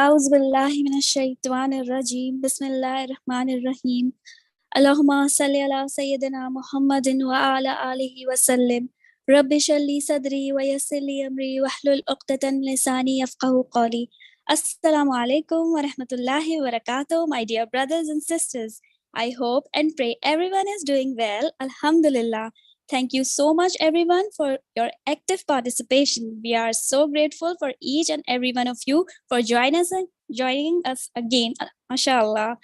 أعوذ بالله من الشيطان الرجيم بسم الله الرحمن الرحيم اللهم صل على سيدنا محمد وعلى آله وسلم رب اشرح لي صدري ويسر لي أمري واحلل عقدة من لساني يفقهوا قولي. Assalamu alaikum wa rahmatullahi wa barakatuh, my dear brothers and sisters. I hope and pray everyone is doing well. Alhamdulillah. Thank you so much, everyone, for your active participation. We are so grateful for each and every one of you for joining us again. MashaAllah.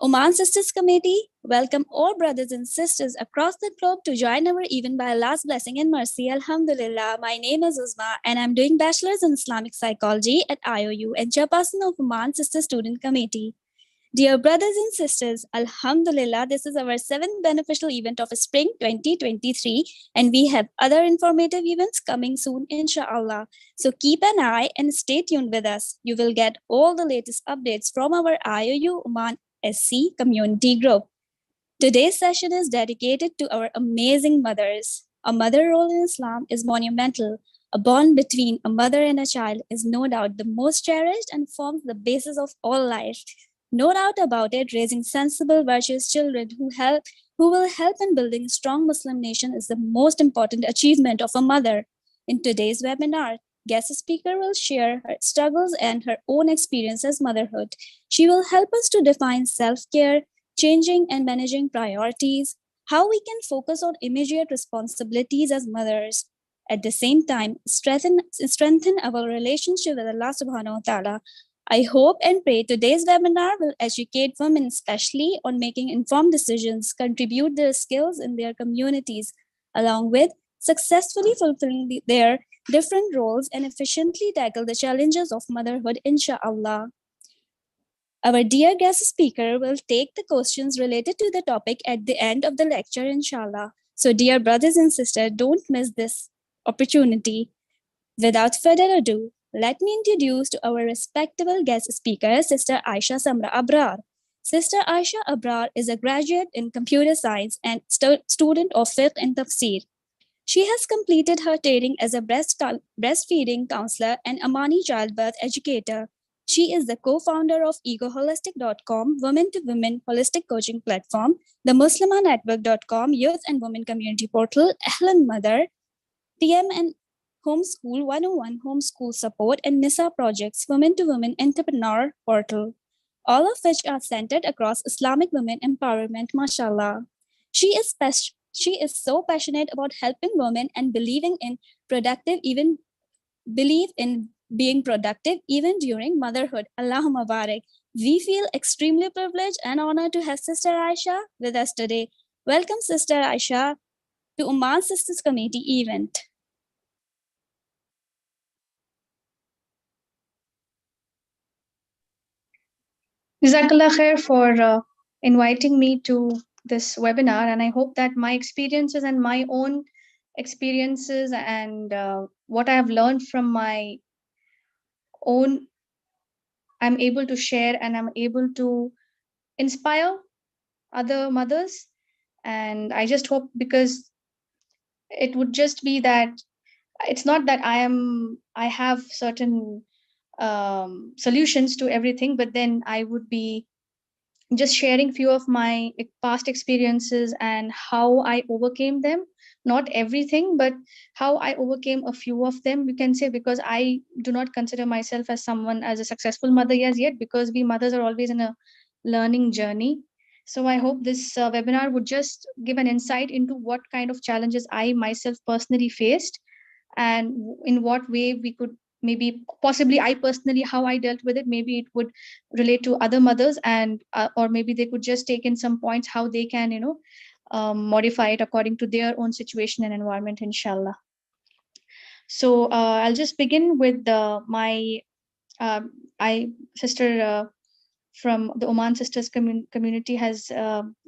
Oman Sisters Committee welcome all brothers and sisters across the globe to join our event by Allah's blessing and mercy. Alhamdulillah. My name is Uzma and I'm doing Bachelor's in Islamic Psychology at IOU and Chairperson of Oman Sisters Student Committee. Dear brothers and sisters, Alhamdulillah, this is our 7th beneficial event of Spring 2023 and we have other informative events coming soon, inshallah. So keep an eye and stay tuned with us. You will get all the latest updates from our IOU Oman SC community group. Today's session is dedicated to our amazing mothers. A mother role in Islam is monumental. A bond between a mother and a child is no doubt the most cherished and forms the basis of all life. No doubt about it, raising sensible, virtuous children who will help in building a strong Muslim nation is the most important achievement of a mother. In today's webinar, guest speaker will share her struggles and her own experience as motherhood. She will help us to define self-care, changing and managing priorities, how we can focus on immediate responsibilities as mothers. At the same time, strengthen our relationship with Allah subhanahu wa ta'ala. I hope and pray today's webinar will educate women especially on making informed decisions, contribute their skills in their communities, along with successfully fulfilling their different roles and efficiently tackle the challenges of motherhood, inshallah. Our dear guest speaker will take the questions related to the topic at the end of the lecture, inshallah. So, dear brothers and sisters, don't miss this opportunity. Without further ado, let me introduce to our respectable guest speaker, Sister Ayesha Abrar. Sister Ayesha Abrar is a graduate in computer science and student of fiqh and tafsir. She has completed her training as a breastfeeding counselor and Amani childbirth educator. She is the co-founder of egoholistic.com, women to women holistic coaching platform, the muslimanetwork.com youth and women community portal, Ahlan Mother, TM and Homeschool 101 Homeschool Support, and NISA Projects Women to Women Entrepreneur Portal, all of which are centered across Islamic women empowerment, mashallah. She is so passionate about helping women and believe in being productive even during motherhood. Allahumma barak. We feel extremely privileged and honored to have Sister Ayesha with us today. Welcome, Sister Ayesha, to Oman Sisters Committee event. Jazakallah khair for inviting me to this webinar, and I hope that my experiences and my own experiences and what I have learned from my own, I'm able to share and I'm able to inspire other mothers. And I just hope, because it would just be that it's not that I have certain solutions to everything, but then I would be just sharing few of my past experiences and how I overcame them. Not everything, but how I overcame a few of them, you can say, because I do not consider myself as someone as a successful mother as yet, because we mothers are always in a learning journey. So I hope this webinar would just give an insight into what kind of challenges I myself personally faced, and in what way we could, maybe possibly I personally, how I dealt with it, maybe it would relate to other mothers, and or maybe they could just take in some points how they can modify it according to their own situation and environment, inshallah. So I'll just begin with my I sister from the Oman Sisters community has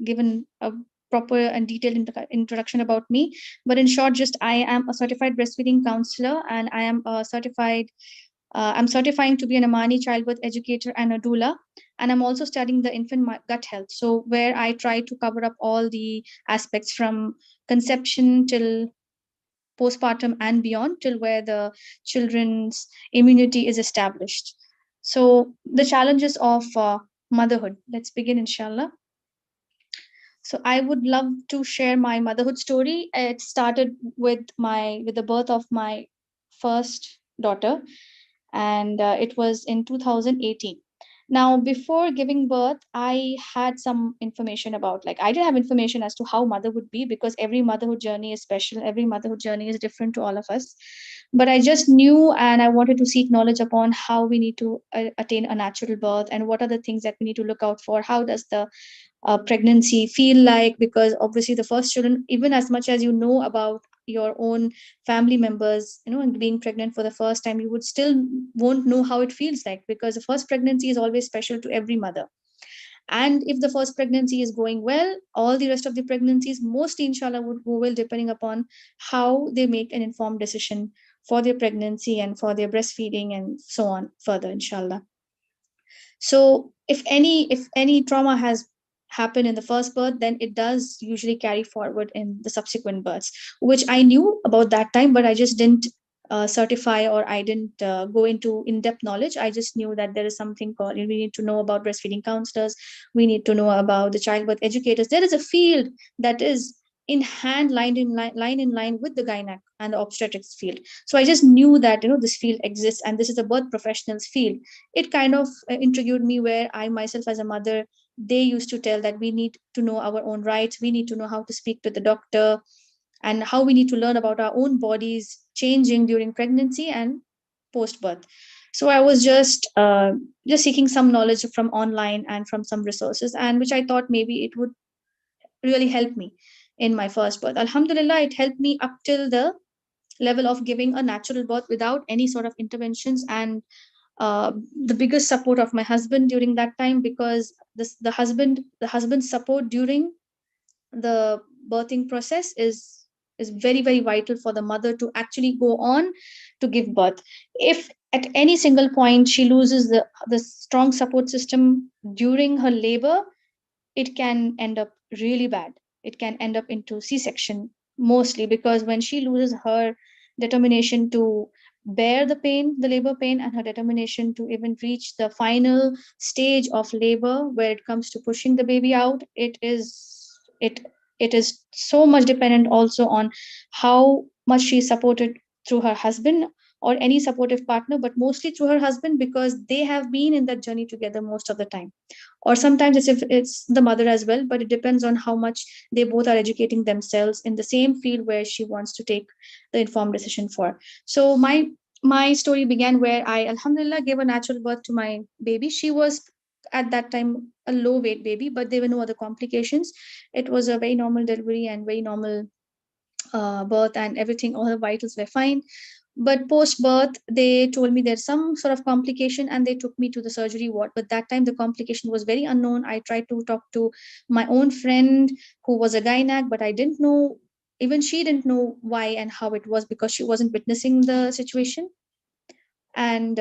given a proper and detailed introduction about me. But in short, just I am a certified breastfeeding counselor, and I am a certified. I'm certifying to be an Amani childbirth educator and a doula, and I'm also studying the infant gut health. So where I try to cover up all the aspects from conception till postpartum and beyond, till where the children's immunity is established. So the challenges of motherhood. Let's begin, inshallah. So I would love to share my motherhood story. It started with the birth of my first daughter, and it was in 2018. Now, before giving birth, I had some information about, like, I didn't have information as to how mother would be, because every motherhood journey is special. Every motherhood journey is different to all of us. But I just knew, and I wanted to seek knowledge upon how we need to attain a natural birth, and what are the things that we need to look out for. How does the pregnancy feel like? Because obviously the first children, even as much as you know about your own family members, and being pregnant for the first time, you would still won't know how it feels like, because the first pregnancy is always special to every mother. And if the first pregnancy is going well, all the rest of the pregnancies mostly, inshallah, would go well, depending upon how they make an informed decision for their pregnancy and for their breastfeeding and so on further, inshallah. So if any trauma has happened in the first birth, then it does usually carry forward in the subsequent births, which I knew about that time, but I just didn't certify, or I didn't go into in-depth knowledge. I just knew that there is something called, we need to know about breastfeeding counselors, we need to know about the childbirth educators. There is a field that is in hand, line in line with the gynec and the obstetrics field. So I just knew that this field exists, and this is a birth professionals field. It kind of intrigued me, where I myself as a mother, they used to tell that we need to know our own rights, we need to know how to speak to the doctor, and how we need to learn about our own bodies changing during pregnancy and post birth. So I was just seeking some knowledge from online and from some resources, and which I thought maybe it would really help me in my first birth. Alhamdulillah, it helped me up till the level of giving a natural birth without any sort of interventions, and the biggest support of my husband during that time, because the husband's support during the birthing process is very, very vital for the mother to actually go on to give birth. If at any single point she loses the strong support system during her labor, it can end up really bad. It can end up into C-section, mostly because when she loses her determination to bear the pain, the labor pain, and her determination to even reach the final stage of labor where it comes to pushing the baby out, it it is so much dependent also on how much she is supported through her husband or any supportive partner, but mostly through her husband, because they have been in that journey together most of the time. Or sometimes it's if it's the mother as well, but it depends on how much they both are educating themselves in the same field where she wants to take the informed decision for. So my story began where I, alhamdulillah, gave a natural birth to my baby. She was at that time a low weight baby, but there were no other complications. It was a very normal delivery and very normal birth, and everything, all her vitals were fine. But post birth, they told me there's some sort of complication, and they took me to the surgery ward. But that time, the complication was very unknown. I tried to talk to my own friend who was a gynec, but I didn't know. Even she didn't know why and how it was, because she wasn't witnessing the situation. And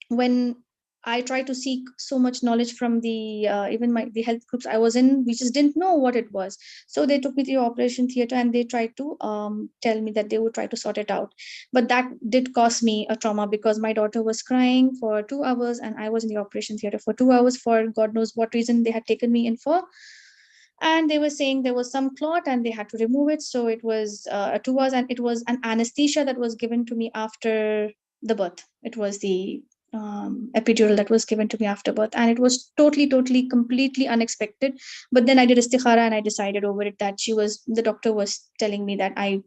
when I tried to seek so much knowledge from the even my the health groups I was in, we just didn't know what it was. So they took me to the operation theater, and they tried to tell me that they would try to sort it out. But that did cause me a trauma, because my daughter was crying for 2 hours, and I was in the operation theater for 2 hours for God knows what reason they had taken me in for. And they were saying there was some clot and they had to remove it. So it was 2 hours, and it was an anesthesia that was given to me after the birth. It was the epidural that was given to me after birth, and it was totally, totally, completely unexpected. But then I did istikhara, and I decided over it that the doctor was telling me that I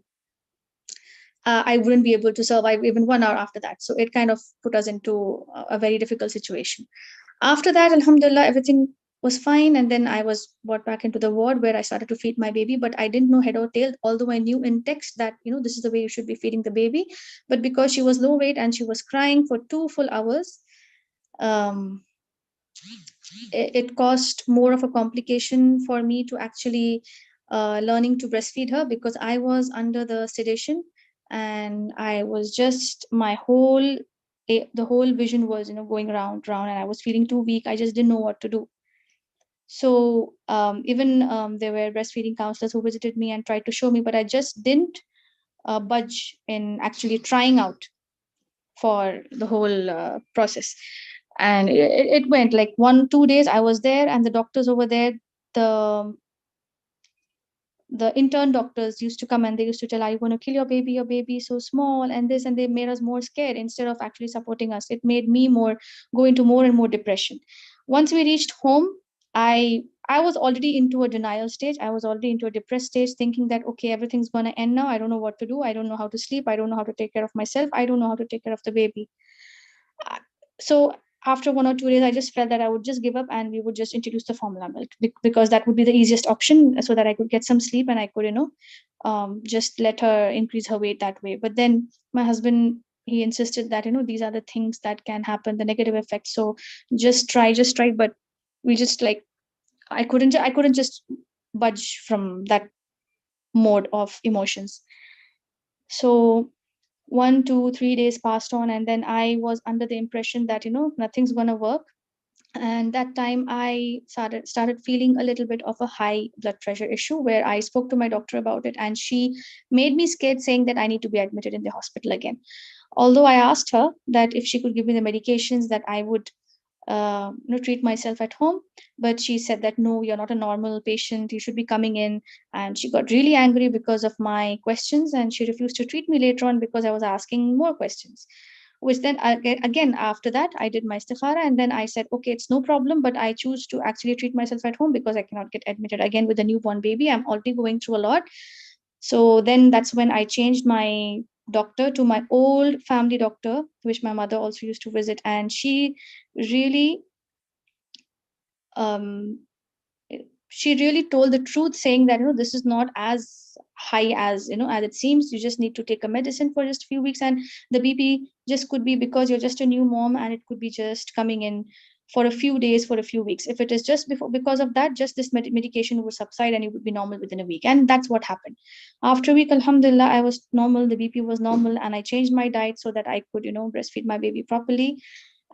wouldn't be able to survive even 1 hour after that. So it kind of put us into a very difficult situation. After that, alhamdulillah, everything was fine. And then I was brought back into the ward where I started to feed my baby. But I didn't know head or tail, although I knew in text that, this is the way you should be feeding the baby. But because she was low weight and she was crying for 2 full hours, um, it caused more of a complication for me to actually learning to breastfeed her, because I was under the sedation, and I was just the whole vision was going round, and I was feeling too weak. I just didn't know what to do. So even there were breastfeeding counselors who visited me and tried to show me, but I just didn't budge in actually trying out for the whole process. And it went like 1 2 days I was there, and the doctors over there, the the intern doctors used to come and they used to tell, are you going to kill your baby is so small, and this, and they made us more scared instead of actually supporting us. It made me more go into more and more depression. Once we reached home, I was already into a denial stage. I was already into a depressed stage, thinking that okay, everything's going to end now. I don't know what to do. I don't know how to sleep. I don't know how to take care of myself. I don't know how to take care of the baby. Uh, so after 1 or 2 days, I just felt that I would just give up and we would just introduce the formula milk, because that would be the easiest option, so that I could get some sleep and I could, just let her increase her weight that way. But then my husband, he insisted that, these are the things that can happen, the negative effects. So just try. But we just like, I couldn't just budge from that mode of emotions. So 1 2 3 days passed on, and then I was under the impression that nothing's gonna work. And that time I started feeling a little bit of a high blood pressure issue, where I spoke to my doctor about it, and she made me scared, saying that I need to be admitted in the hospital again. Although I asked her that if she could give me the medications, that I would treat myself at home. But she said that no, you're not a normal patient, you should be coming in. And she got really angry because of my questions, and she refused to treat me later on because I was asking more questions. Which then again, after that, I did my istikhara, and then I said, okay, it's no problem, but I choose to actually treat myself at home because I cannot get admitted again with a newborn baby. I'm already going through a lot. So then that's when I changed my doctor to my old family doctor, which my mother also used to visit. And really um, she really told the truth, saying that this is not as high as as it seems. You just need to take a medicine for just a few weeks, and the BP just could be because you're just a new mom, and it could be just coming in for a few days, for a few weeks. If it is just because of that, just this medication would subside and you would be normal within a week. And that's what happened. After a week, alhamdulillah, I was normal, the BP was normal, and I changed my diet so that I could breastfeed my baby properly.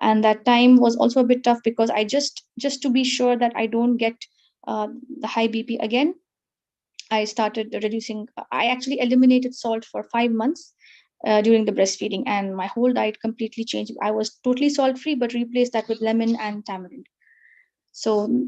And that time was also a bit tough, because I just to be sure that I don't get uh, the high BP again, I started reducing. I actually eliminated salt for 5 months during the breastfeeding, and my whole diet completely changed. I was totally salt free, but replaced that with lemon and tamarind. So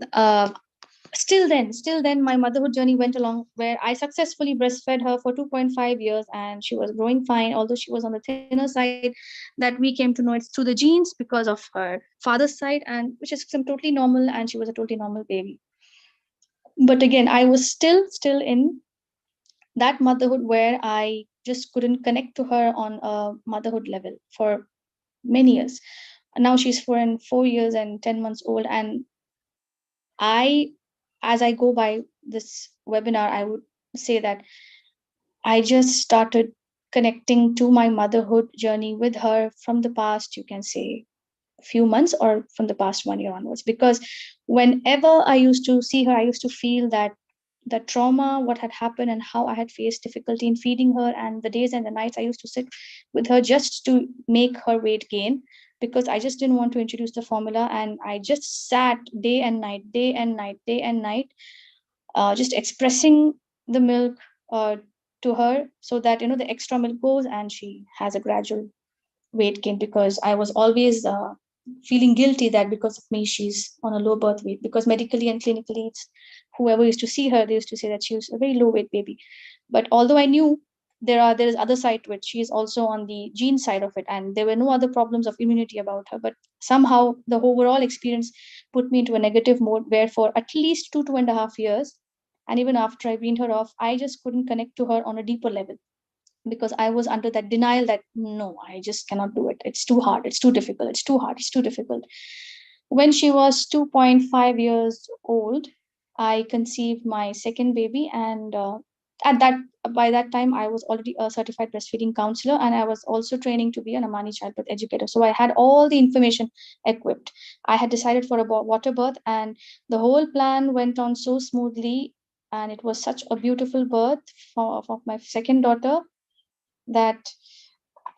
still then, my motherhood journey went along, where I successfully breastfed her for 2.5 years, and she was growing fine, although she was on the thinner side. That we came to know it's through the genes because of her father's side, and which is some totally normal, and she was a totally normal baby. But again, I was still in that motherhood where I just couldn't connect to her on a motherhood level for many years. Now she's 4 years and 10 months old, and I, as I go by this webinar, I would say that I just started connecting to my motherhood journey with her from the past, you can say, few months, or from the past 1 year onwards. Because whenever I used to see her, I used to feel that the trauma, what had happened, and how I had faced difficulty in feeding her, and the days and the nights I used to sit with her just to make her weight gain, because I just didn't want to introduce the formula. And I just sat day and night, day and night, day and night, just expressing the milk uh, to her, so that the extra milk goes and she has a gradual weight gain. Because I was always feeling guilty that because of me she's on a low birth weight, because medically and clinically, it's whoever used to see her, they used to say that she was a very low weight baby. But although I knew there is other side to it, she is also on the gene side of it, and there were no other problems of immunity about her. But somehow the overall experience put me into a negative mode, where for at least 2.5 years, and even after I weaned her off, I just couldn't connect to her on a deeper level, because I was under that denial that no, I just cannot do it. It's too hard. It's too difficult. It's too hard. It's too difficult. When she was 2.5 years old, I conceived my second baby, and at that by that time I was already a certified breastfeeding counselor, and I was also training to be an Amani childbirth educator. So I had all the information equipped. I had decided for a water birth, and the whole plan went on so smoothly, and it was such a beautiful birth for my second daughter, that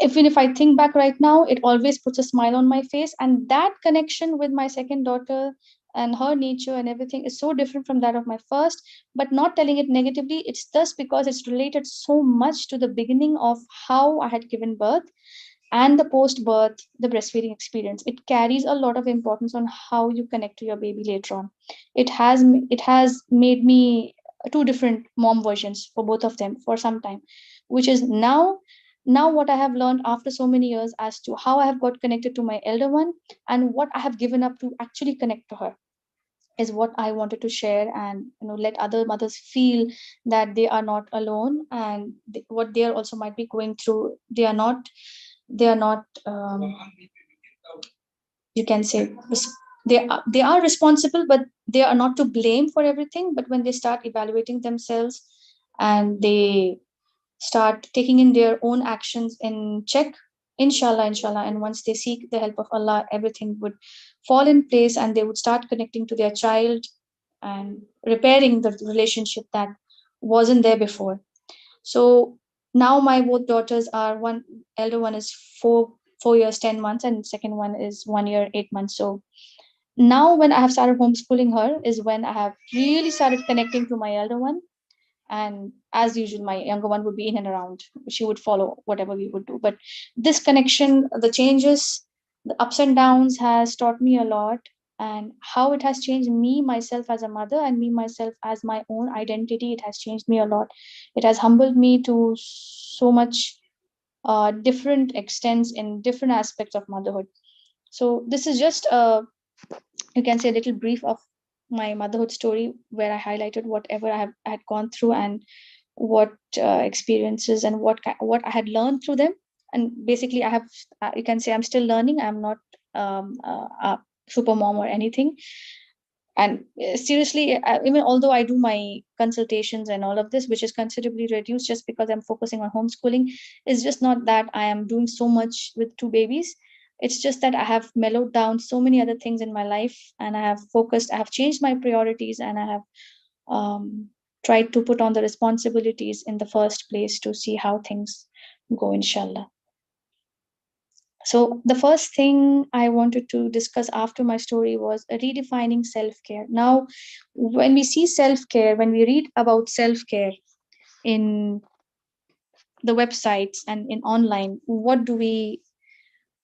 even if I think back right now, it always puts a smile on my face. And that connection with my second daughter, and her nature and everything is so different from that of my first, but not telling it negatively. It's just because it's related so much to the beginning of how I had given birth and the post birth, the breastfeeding experience. It carries a lot of importance on how you connect to your baby later on. It has made me two different mom versions for both of them for some time, which is now what I have learned after so many years as to how I have got connected to my elder one and what I have given up to actually connect to her is what I wanted to share, and let other mothers feel that they are not alone, and what they are also might be going through. They are not you can say they are responsible, but they are not to blame for everything. But when they start evaluating themselves and they start taking in their own actions in check, inshallah, and once they seek the help of Allah, everything would fall in place and they would start connecting to their child and repairing the relationship that wasn't there before. So now my both daughters are, one elder one is 4 years 10 months, and second one is 1 year 8 months. So now when I have started homeschooling her is when I have really started connecting to my elder one. And as usual, my younger one would be in and around. She would follow whatever we would do. But this connection, the changes, the ups and downs has taught me a lot, and how it has changed me myself as a mother and me myself as my own identity. It has changed me a lot. It has humbled me to so much different extents in different aspects of motherhood. So this is just a, you can say, a little brief of my motherhood story, where I highlighted whatever I had gone through, and what experiences and what I had learned through them. And basically, I have, you can say, I'm still learning. I'm not a super mom or anything. And seriously, even although I do my consultations and all of this, which is considerably reduced just because I'm focusing on homeschooling, it's just not that I am doing so much with two babies. It's just that I have mellowed down so many other things in my life, and I have changed my priorities, and I have um, tried to put on the responsibilities in the first place to see how things go, inshallah. So, the first thing I wanted to discuss after my story was redefining self care. Now, when we see self care, when we read about self care in the websites and in online, what do we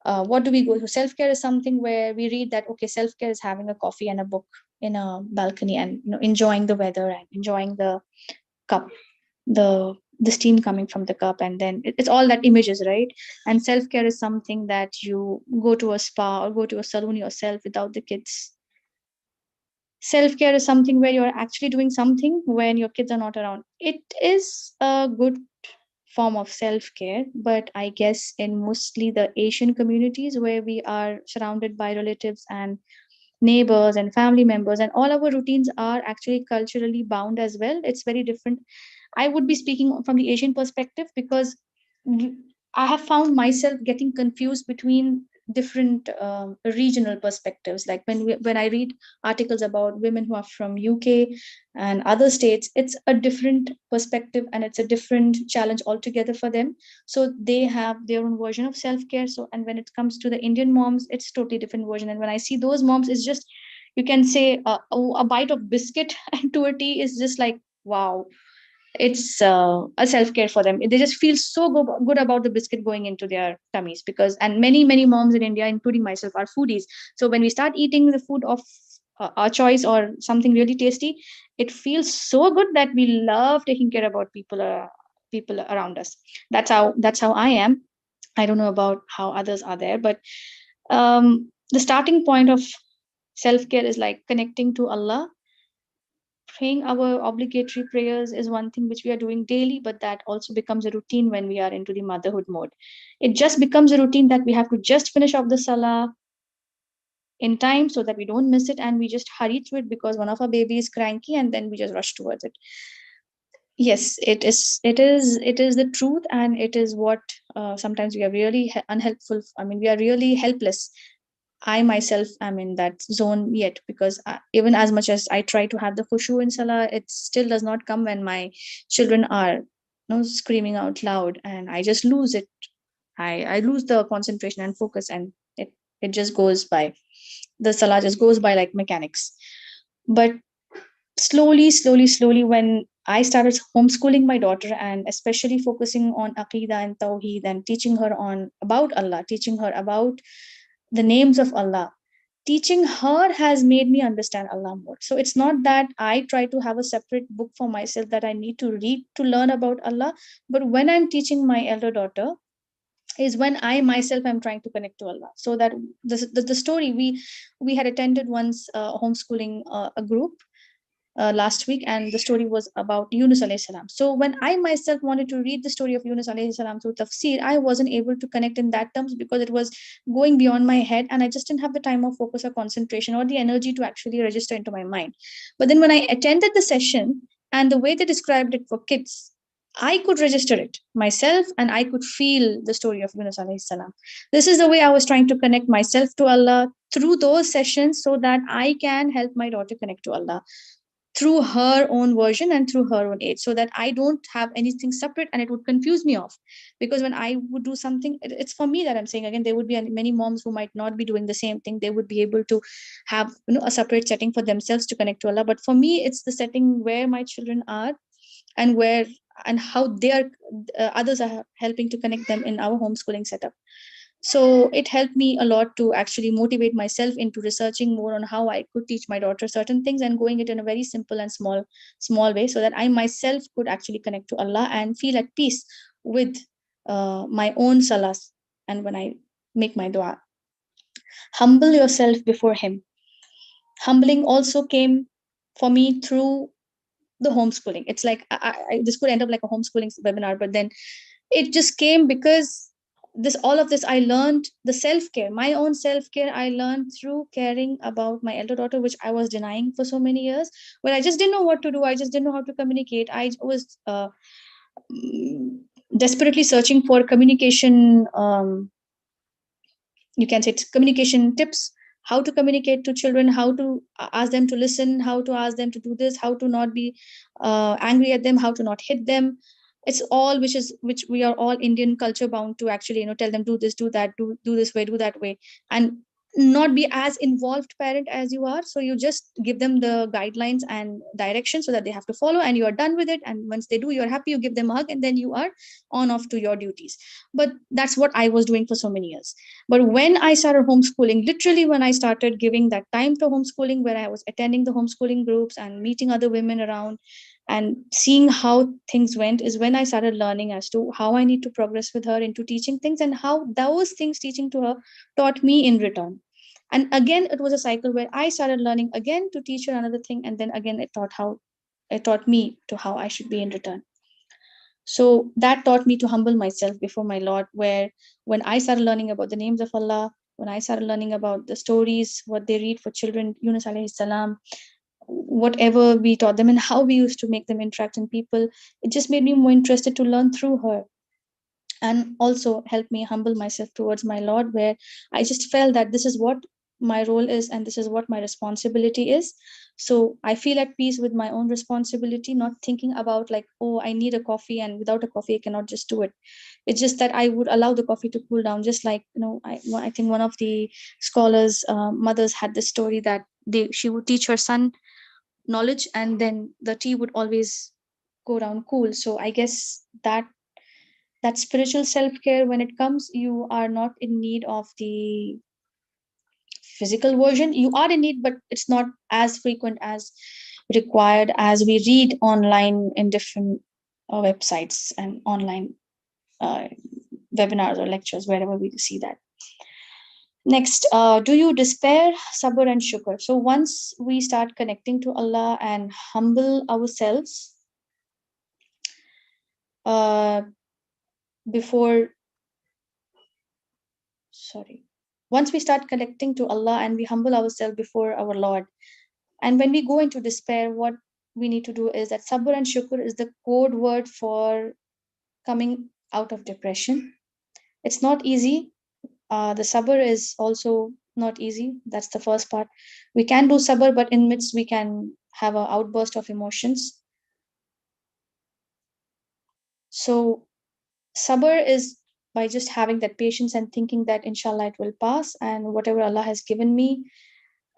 go to? Self care is something where we read that, okay, self care is having a coffee and a book in a balcony, and enjoying the weather and enjoying the cup, the steam coming from the cup, and then it's all that images, right? And self care is something that you go to a spa or go to a salon yourself without the kids. Self care is something where you're actually doing something when your kids are not around. It is a good form of self care, but I guess in mostly the Asian communities, where we are surrounded by relatives and neighbors and family members, and all our routines are actually culturally bound as well, it's very different. I would be speaking from the Asian perspective, because I have found myself getting confused between different regional perspectives. Like when I read articles about women who are from UK and other states, it's a different perspective and it's a different challenge altogether for them. So they have their own version of self care. So, and when it comes to the Indian moms, it's totally different version. And when I see those moms, it's just, you can say, a bite of biscuit to a tea is just like, wow, it's a self care for them. They just feel so good about the biscuit going into their tummies, because, and many moms in India, including myself, are foodies. So when we start eating the food of our choice or something really tasty, it feels so good that we love taking care about people around us. That's how I am. I don't know about how others are there, but the starting point of self care is like connecting to Allah. Praying our obligatory prayers is one thing which we are doing daily, but that also becomes a routine when we are into the motherhood mode. It just becomes a routine that we have to just finish off the salah in time so that we don't miss it, and we just hurry through it because one of our baby is cranky, and then we just rush towards it. Yes, it is the truth, and it is what sometimes we are really unhelpful. I mean, we are really helpless. I myself am in that zone yet, because even as much as I try to have the khushu in salah, it still does not come when my children are, screaming out loud, and I just lose it. I lose the concentration and focus, and it just goes by. the salah just goes by like mechanics. But slowly, when I started homeschooling my daughter and especially focusing on Aqidah and Tawheed and teaching her on about Allah, teaching her about the names of Allah, teaching her has made me understand Allah more. So it's not that I try to have a separate book for myself that I need to read to learn about Allah, but when I'm teaching my elder daughter, is when I myself am trying to connect to Allah. So that the story we had attended once homeschooling a group last week, and the story was about Yunus alayhi salam. So when I myself wanted to read the story of Yunus alayhi salam through tafsir, I wasn't able to connect in that terms because it was going beyond my head, and I just didn't have the time of focus or concentration or the energy to actually register into my mind. But then when I attended the session and the way they described it for kids, I could register it myself and I could feel the story of Yunus alayhi salam. This is the way I was trying to connect myself to Allah through those sessions so that I can help my daughter connect to Allah through her own version and through her own age, so that I don't have anything separate and it would confuse me off. Because when I would do something, it's for me that I'm saying. Again, there would be many moms who might not be doing the same thing. They would be able to have, a separate setting for themselves to connect to Allah. But for me, it's the setting where my children are and where and how they are, others are helping to connect them in our homeschooling setup. So it helped me a lot to actually motivate myself into researching more on how I could teach my daughter certain things and going it in a very simple and small way, so that I myself could actually connect to Allah and feel at peace with my own salas. And when I make my dua, humble yourself before Him. Humbling also came for me through the homeschooling. It's like this could end up like a homeschooling webinar, but then it just came because this all of this I learned the self-care, my own self-care I learned through caring about my elder daughter, which I was denying for so many years, where I just didn't know what to do. I just didn't know how to communicate. I was mm, desperately searching for communication, you can say it's communication tips, how to communicate to children, how to ask them to listen, how to ask them to do this, how to not be angry at them, how to not hit them. It's all which we are all Indian culture bound to actually, tell them do this, do that, do this way, do that way, and not be as involved parent as you are. So you just give them the guidelines and direction so that they have to follow, and you are done with it. And once they do, you're happy, you give them a hug, and then you are on off to your duties. But that's what I was doing for so many years. But when I started homeschooling, literally when I started giving that time to homeschooling, where I was attending the homeschooling groups and meeting other women around and seeing how things went, is when I started learning as to how I need to progress with her into teaching things, and how those things teaching to her taught me in return. And again, it was a cycle where I started learning again to teach her another thing, and then again it taught me to how I should be in return. So that taught me to humble myself before my Lord, where when I started learning about the names of Allah, when I started learning about the stories, what they read for children, Yunus alayhi salam, whatever we taught them and how we used to make them interact in people, it just made me more interested to learn through her, and also help me humble myself towards my Lord, where I just felt that this is what my role is and this is what my responsibility is. So I feel at peace with my own responsibility, not thinking about like, oh, I need a coffee and without a coffee I cannot just do it. It's just that I would allow the coffee to cool down, just like, I think one of the scholars mothers had this story that she would teach her son knowledge, and then the tea would always go down cool. So I guess that spiritual self-care, when it comes, you are not in need of the physical version. You are in need, but it's not as frequent as required as we read online in different websites and online uh, webinars or lectures, wherever we see that. Next, do you despair, sabr, and shukr? So once we start connecting to Allah and humble ourselves uh, before, sorry, once we start connecting to Allah and we humble ourselves before our Lord, and when we go into despair, what we need to do is that sabr and shukr is the code word for coming out of depression. It's not easy. The sabr is also not easy. That's the first part. We can do sabr, but in midst we can have an outburst of emotions. So sabr is by just having that patience and thinking that inshallah it will pass, and whatever Allah has given me,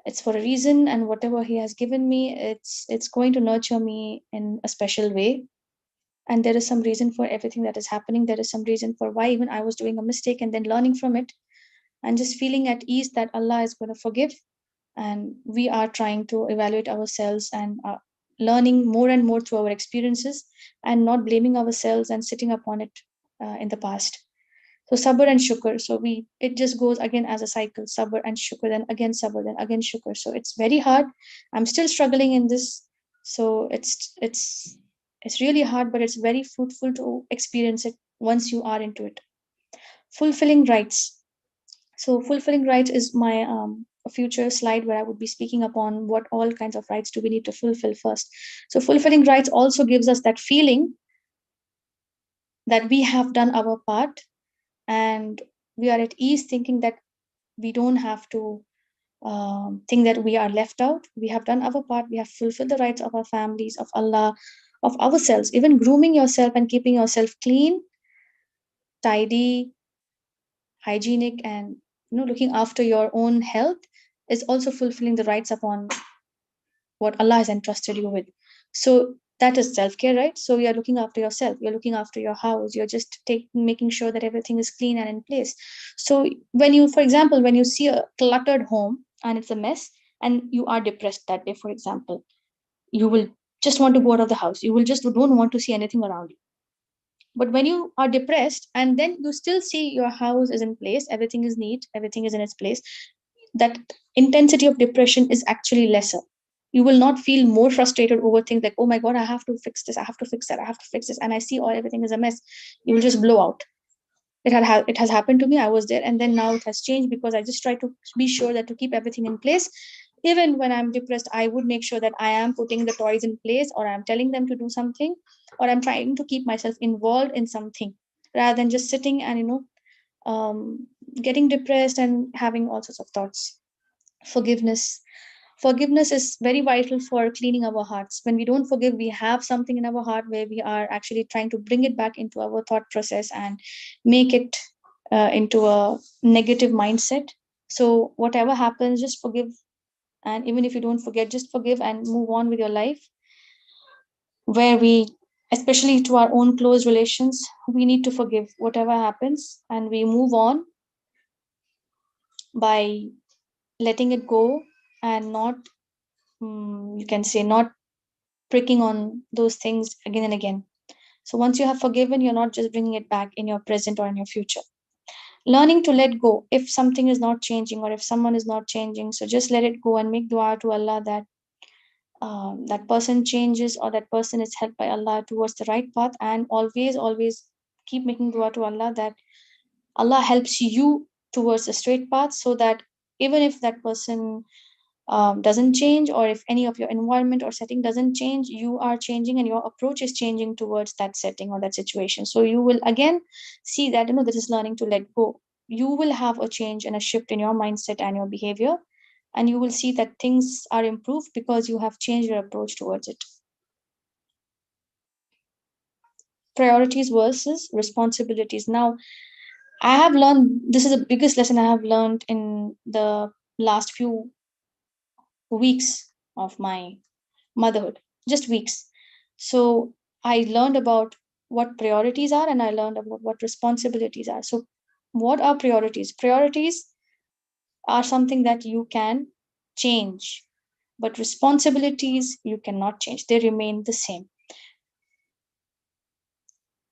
It's for a reason, and whatever He has given me, it's going to nurture me in a special way. And there is some reason for everything that is happening. There is some reason for why even I was doing a mistake, and then learning from it, and just feeling at ease that Allah is going to forgive. And we are trying to evaluate ourselves, and learning more and more through our experiences, and not blaming ourselves and sitting upon it in the past. So sabr and shukr. So we it just goes again as a cycle: sabr and shukr, then again sabr, then again shukr. So it's very hard. I'm still struggling in this. So it's really hard, but it's very fruitful to experience it once you are into it. Fulfilling rights. So fulfilling rights is my a future slide where I would be speaking upon what all kinds of rights do we need to fulfill first. So fulfilling rights also gives us that feeling that we have done our part, and we are at ease thinking that we don't have to think that we are left out. We have done our part. We have fulfilled the rights of our families, of Allah, of ourselves. Even grooming yourself and keeping yourself clean, tidy, hygienic, and looking after your own health is also fulfilling the rights upon what Allah has entrusted you with. So that is self care, right? So you're looking after yourself, you're looking after your house, you're just making sure that everything is clean and in place. So when you, for example, when you see a cluttered home and it's a mess, and you are depressed that day, for example, you will just want to go out of the house. You will just don't want to see anything around you. But when you are depressed and then you still see your house is in place, everything is neat, everything is in its place, that intensity of depression is actually lesser. You will not feel more frustrated over things like, oh my God, I have to fix this, I have to fix that, I have to fix this, and I see all everything is a mess. You will just blow out. It has happened to me. I was there, and then now it has changed because I just try to be sure that to keep everything in place. Even when I'm depressed, I would make sure that I am putting the toys in place, or I'm telling them to do something, or I'm trying to keep myself involved in something rather than just sitting and getting depressed and having all sorts of thoughts. Forgiveness. Forgiveness is very vital for cleaning our hearts. When we don't forgive, we have something in our heart where we are actually trying to bring it back into our thought process and make it into a negative mindset. So whatever happens, just forgive. And even if you don't forget, just forgive and move on with your life. Where we, especially to our own close relations, we need to forgive whatever happens, and we move on by letting it go, and not, you can say, not pricking on those things again and again. So once you have forgiven, you're not just bringing it back in your present or in your future. Learning to let go if something is not changing, or if someone is not changing. So just let it go and make dua to Allah that that person changes, or that person is helped by Allah towards the right path. And always, always keep making dua to Allah that Allah helps you towards the straight path, so that even if that person doesn't change, or if any of your environment or setting doesn't change, you are changing and your approach is changing towards that setting or that situation. So you will again see that this is learning to let go. You will have a change and a shift in your mindset and your behavior, and you will see that things are improved because you have changed your approach towards it. Priorities versus responsibilities. Now, I have learned, this is the biggest lesson I have learned in the last few weeks of my motherhood, just weeks. So I learned about what priorities are, and I learned about what responsibilities are. So, what are priorities? Priorities are something that you can change, but responsibilities you cannot change, they remain the same.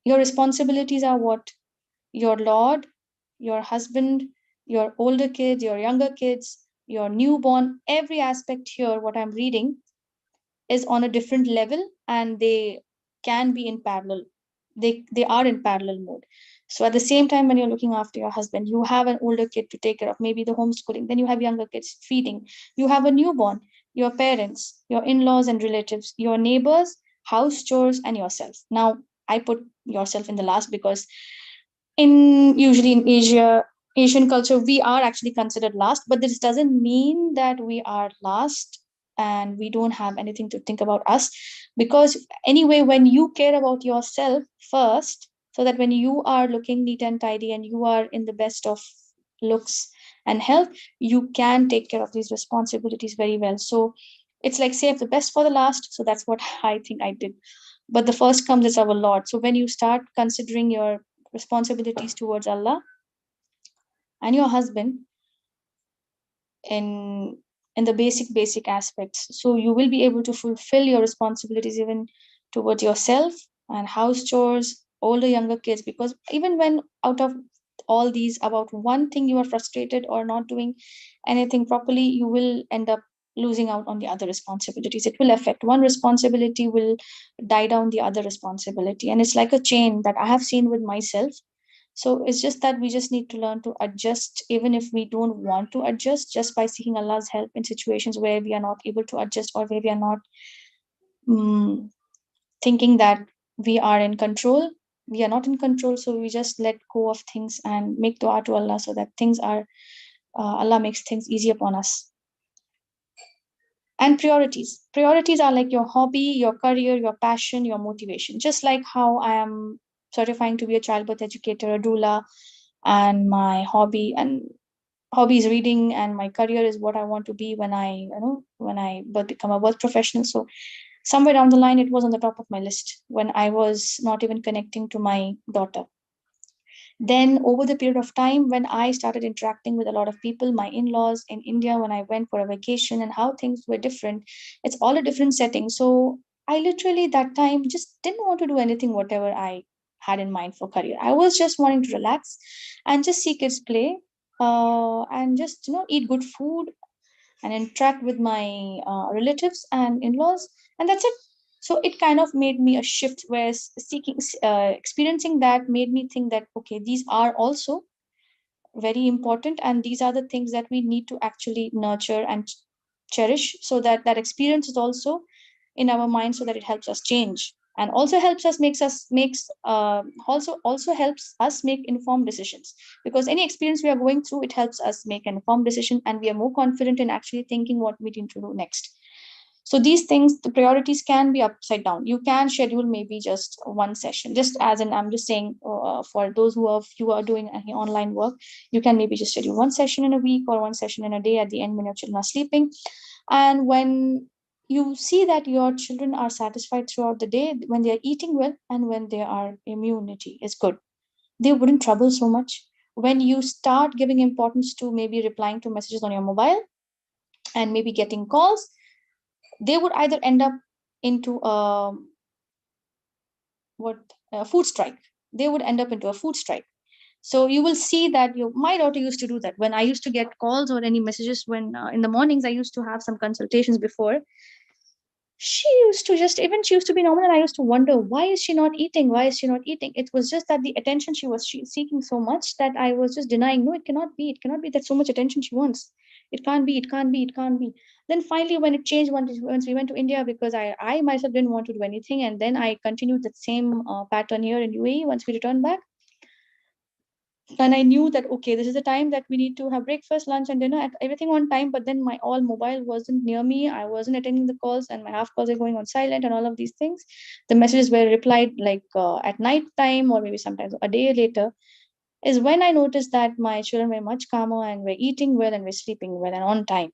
Your responsibilities are what? Your Lord, your husband, your older kids, your younger kids, your newborn, every aspect here, what I'm reading is on a different level, and they can be in parallel. They are in parallel mode. So at the same time, when you're looking after your husband, you have an older kid to take care of, maybe the homeschooling, then you have younger kids feeding, you have a newborn, your parents, your in-laws and relatives, your neighbors, house chores, and yourself. Now I put yourself in the last because in usually in Asian culture, we are actually considered last, but this doesn't mean that we are last and we don't have anything to think about us. Because anyway, when you care about yourself first, so that when you are looking neat and tidy and you are in the best of looks, and health, you can take care of these responsibilities very well. So it's like save the best for the last. So that's what I think I did. But the first comes is our Lord. So when you start considering your responsibilities towards Allah and your husband in the basic aspects, so you will be able to fulfill your responsibilities even towards yourself and house chores, older younger kids, because even when out of all these about one thing you are frustrated or not doing anything properly, you will end up losing out on the other responsibilities. It will affect one responsibility, will die down the other responsibility, and it's like a chain that I have seen with myself. So it's just that we just need to learn to adjust, even if we don't want to adjust, just by seeking Allah's help in situations where we are not able to adjust, or where we are not mm, thinking that we are in control. We are not in control, so we just let go of things and make dua to Allah so that things are, Allah makes things easy upon us. And priorities are like your hobby, your career, your passion, your motivation. Just like how I am certifying to be a childbirth educator, a doula, and my hobby is reading, and my career is what I want to be when I become a birth professional. So somewhere down the line, it was on the top of my list when I was not even connecting to my daughter. Then, over the period of time, when I started interacting with a lot of people, my in laws in India, when I went for a vacation, and how things were different, it's all a different setting. So, I literally that time just didn't want to do anything, whatever I had in mind for career. I was just wanting to relax and just see kids play, and just eat good food and interact with my relatives and in-laws, and that's it. So it kind of made me a shift where experiencing that made me think that okay, these are also very important, and these are the things that we need to actually nurture and cherish, so that that experience is also in our mind, so that it helps us change, and also helps us makes also helps us make informed decisions, because any experience we are going through, it helps us make an informed decision, and we are more confident in actually thinking what we need to do next. So these things, the priorities can be upside down. You can schedule maybe just one session, just as in I'm just saying, for those who are you are doing any online work, you can maybe just schedule one session in a week or one session in a day at the end when your children are sleeping. And when you see that your children are satisfied throughout the day, when they are eating well and when their immunity is good, they wouldn't trouble so much. When you start giving importance to maybe replying to messages on your mobile and maybe getting calls, they would either end up into what a food strike. They would end up into a food strike. So you will see that my daughter used to do that. When I used to get calls or any messages, when in the mornings I used to have some consultations before, she used to be normal, and I used to wonder, why is she not eating, why is she not eating? It was just that the attention she seeking so much, that I was just denying, no, it cannot be that so much attention she wants. It can't be. Then finally, when it changed, once we went to India, because I myself didn't want to do anything, and then I continued that same pattern here in UAE. Once we returned back, and I knew that okay, this is the time that we need to have breakfast, lunch, and dinner, and everything on time. But then my all mobile wasn't near me. I wasn't attending the calls, and my half calls are going on silent, and all of these things. The messages were replied like at night time, or maybe sometimes a day later. Is when I noticed that my children were much calmer and were eating well and were sleeping well and on time.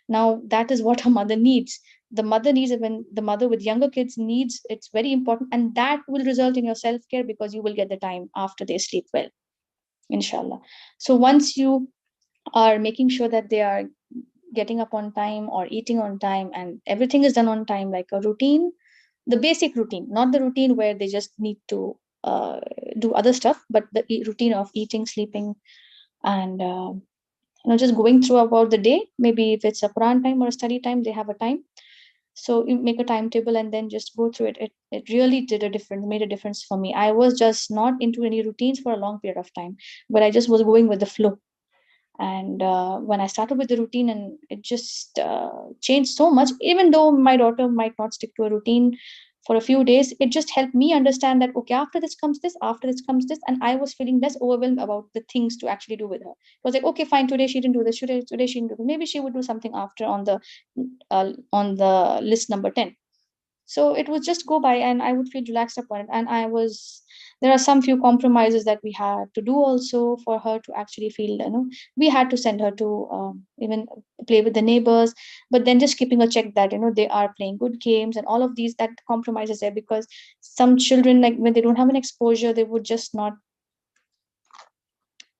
Now that is what a mother needs. The mother needs, when the mother with younger kids needs, it's very important, and that will result in your self care, because you will get the time after they sleep well, inshallah. So once you are making sure that they are getting up on time or eating on time and everything is done on time, like a routine, the basic routine, not the routine where they just need to do other stuff, but the routine of eating, sleeping, and just going through about the day. Maybe if it's a Quran time or a study time, they have a time. So you make a timetable and then just go through it. It really made a difference for me. I was just not into any routines for a long period of time, but I just was going with the flow. And when I started with the routine, and it just changed so much, even though my daughter might not stick to a routine for a few days, it just helped me understand that okay, after this comes this, after this comes this, and I was feeling less overwhelmed about the things to actually do with her. It was like, okay, fine, today she didn't do this, today she didn't do this. Maybe she would do something after on the list number 10. So it would just go by, and I would feel relaxed upon it, and I was There are some few compromises that we had to do also for her to actually feel, we had to send her to even play with the neighbors, but then just keeping a check that they are playing good games and all of these, that compromises there, because some children, like when they don't have an exposure, they would just not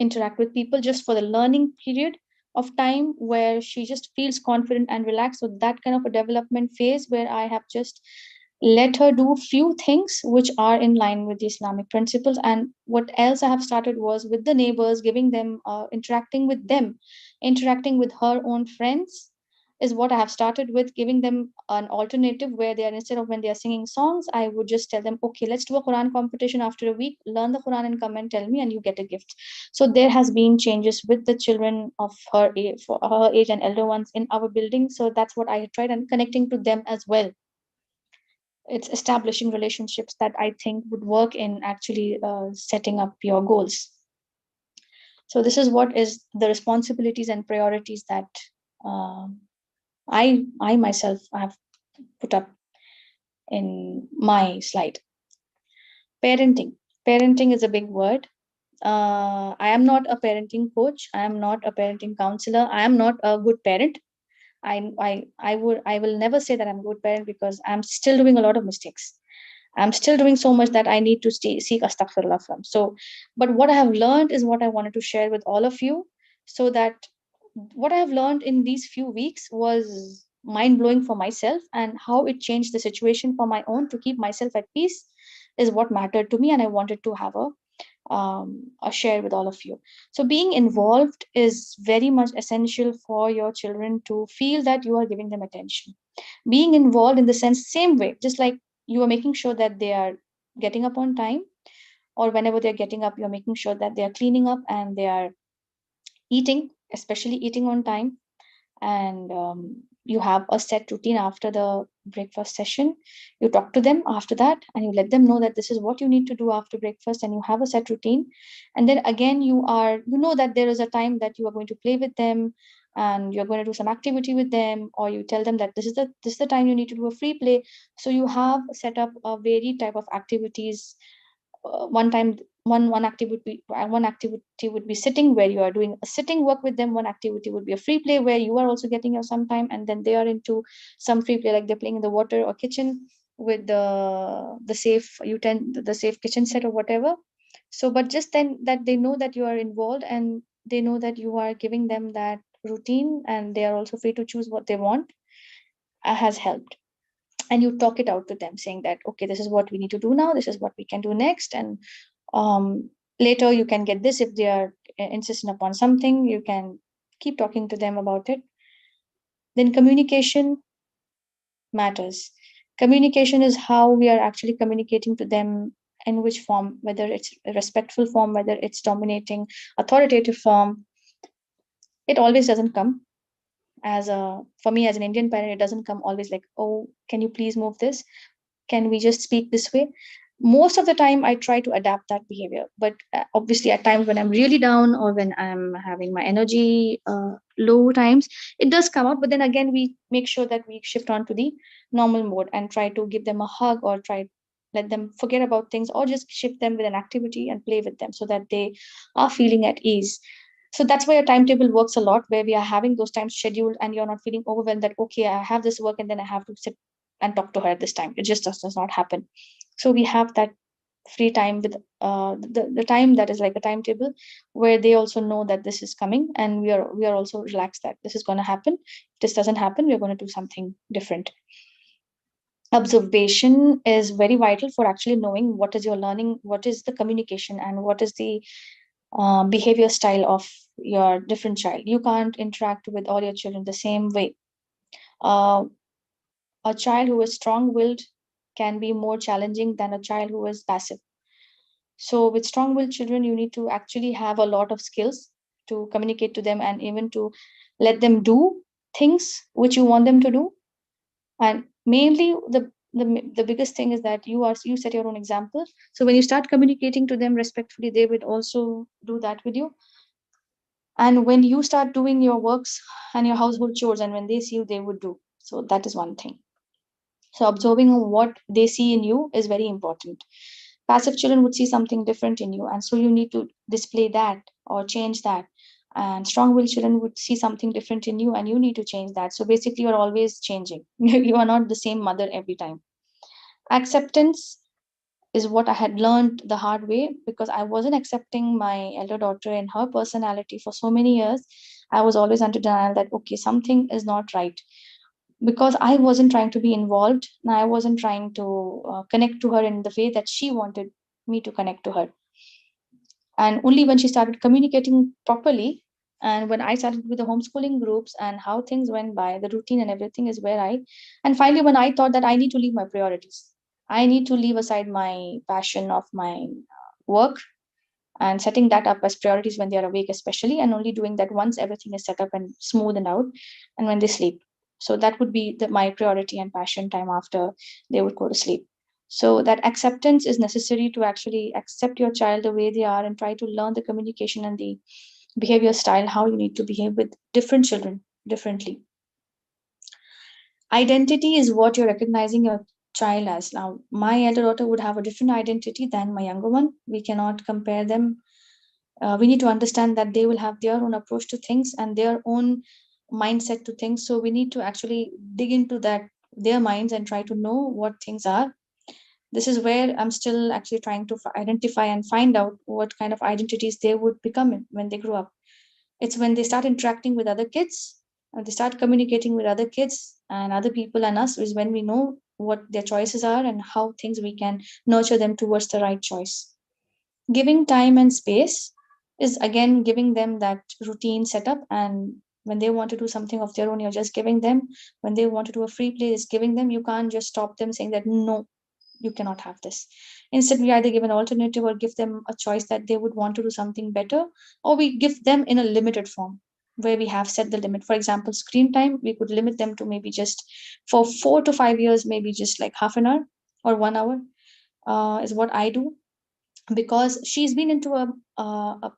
interact with people just for the learning period of time where she just feels confident and relaxed. So that kind of a development phase where I have just let her do few things which are in line with the Islamic principles. And what else I have started was with the neighbors, giving them interacting with them, interacting with her own friends, is what I have started with, giving them an alternative where they are, instead of when they are singing songs, I would just tell them, okay, let's do a Quran competition after a week, learn the Quran and come and tell me, and you get a gift. So there has been changes with the children of her age, for her age and elder ones in our building. So that's what I tried, and connecting to them as well. It's establishing relationships that I think would work in actually setting up your goals. So this is what is the responsibilities and priorities that uh, I myself have put up in my slide. Parenting. Parenting is a big word. I am not a parenting coach. I am not a parenting counselor. I am not a good parent. I will never say that I'm a good parent, because I'm still doing a lot of mistakes. I'm still doing so much that I need to seek astaghfirullah from. So, but what I have learned is what I wanted to share with all of you, so that what I have learned in these few weeks was mind blowing for myself, and how it changed the situation for my own to keep myself at peace is what mattered to me, and I wanted to have a share with all of you. So, being involved is very much essential for your children to feel that you are giving them attention. Being involved in the sense, same way, just like you are making sure that they are getting up on time, or whenever they're getting up, you're making sure that they are cleaning up and they are eating, especially eating on time, and you have a set routine after the breakfast session. You talk to them after that, and you let them know that this is what you need to do after breakfast, and you have a set routine. And then again, you know that there is a time that you are going to play with them, and you're going to do some activity with them, or you tell them that this is the time you need to do a free play. So you have set up a varied type of activities. One time, one activity would be sitting, where you are doing a sitting work with them. One activity would be a free play, where you are also getting your some time, and then they are into some free play, like they're playing in the water or kitchen with the safe the safe kitchen set or whatever. So but just then that they know that you are involved, and they know that you are giving them that routine, and they are also free to choose what they want, has helped. And you talk it out to them, saying that okay, this is what we need to do now, this is what we can do next, and later you can get this. If they are insisting upon something, you can keep talking to them about it. Then communication matters. Communication is how we are actually communicating to them, in which form, whether it's a respectful form, whether it's dominating authoritative form. It always doesn't come as a for me as an Indian parent, it doesn't come always like, oh, can you please move this, can we just speak this way. Most of the time I try to adapt that behavior, but obviously at times when I'm really down, or when I'm having my energy low times, it does come out. But then again, we make sure that we shift on to the normal mode and try to give them a hug, or try let them forget about things, or just shift them with an activity and play with them, so that they are feeling at ease. So that's why a timetable works a lot, where we are having those times scheduled, and you're not feeling overwhelmed that okay, I have this work and then I have to sit and talk to her at this time. It just does not happen. So we have that free time with the time that is like a timetable, where they also know that this is coming, and we are also relaxed that this is going to happen. If this doesn't happen, we're going to do something different. Observation is very vital for actually knowing what is your learning, what is the communication, and what is the behavior style of your different child. You can't interact with all your children the same way. uh, a child who is strong willed can be more challenging than a child who is passive. So, with strong willed children, you need to actually have a lot of skills to communicate to them, and even to let them do things which you want them to do. And mainly, the biggest thing is that you set your own example. So, when you start communicating to them respectfully, they will also do that with you. And when you start doing your works and your household chores, and when they see you, they would do. So, that is one thing. So, observing what they see in you is very important. Passive children would see something different in you, and so you need to display that or change that. And strong willed children would see something different in you, and you need to change that. So basically, you're always changing. You are not the same mother every time. Acceptance is what I had learned the hard way, because I wasn't accepting my elder daughter and her personality for so many years. I was always under denial that, okay, something is not right, because I wasn't trying to be involved and I wasn't trying to connect to her in the way that she wanted me to connect to her. And only when she started communicating properly, and when I started with the homeschooling groups and how things went by, the routine and everything is where I, and finally, when I thought that I need to leave my priorities, I need to leave aside my passion of my work and setting that up as priorities when they are awake, especially, and only doing that once everything is set up and smoothed out and when they sleep. So that would be my priority and passion time after they would go to sleep. So that acceptance is necessary to actually accept your child the way they are and try to learn the communication and the behavior style, how you need to behave with different children differently. Identity is what you're recognizing your child as. Now, my elder daughter would have a different identity than my younger one. We cannot compare them. We need to understand that they will have their own approach to things and their own mindset to things. So we need to actually dig into that, their minds, and try to know what things are. This is where I'm still actually trying to identify and find out what kind of identities they would become when they grow up. It's when they start interacting with other kids, and they start communicating with other kids and other people and us, is when we know what their choices are and how things we can nurture them towards the right choice. Giving time and space is again giving them that routine setup, and when they want to do something of their own, you're just giving them. When they want to do a free play, it's giving them. You can't just stop them saying that no, you cannot have this. Instead, we either give an alternative or give them a choice that they would want to do something better, or we give them in a limited form where we have set the limit. For example, screen time, we could limit them to maybe just for 4 to 5 years, maybe just like half an hour or 1 hour, is what I do, because she's been into a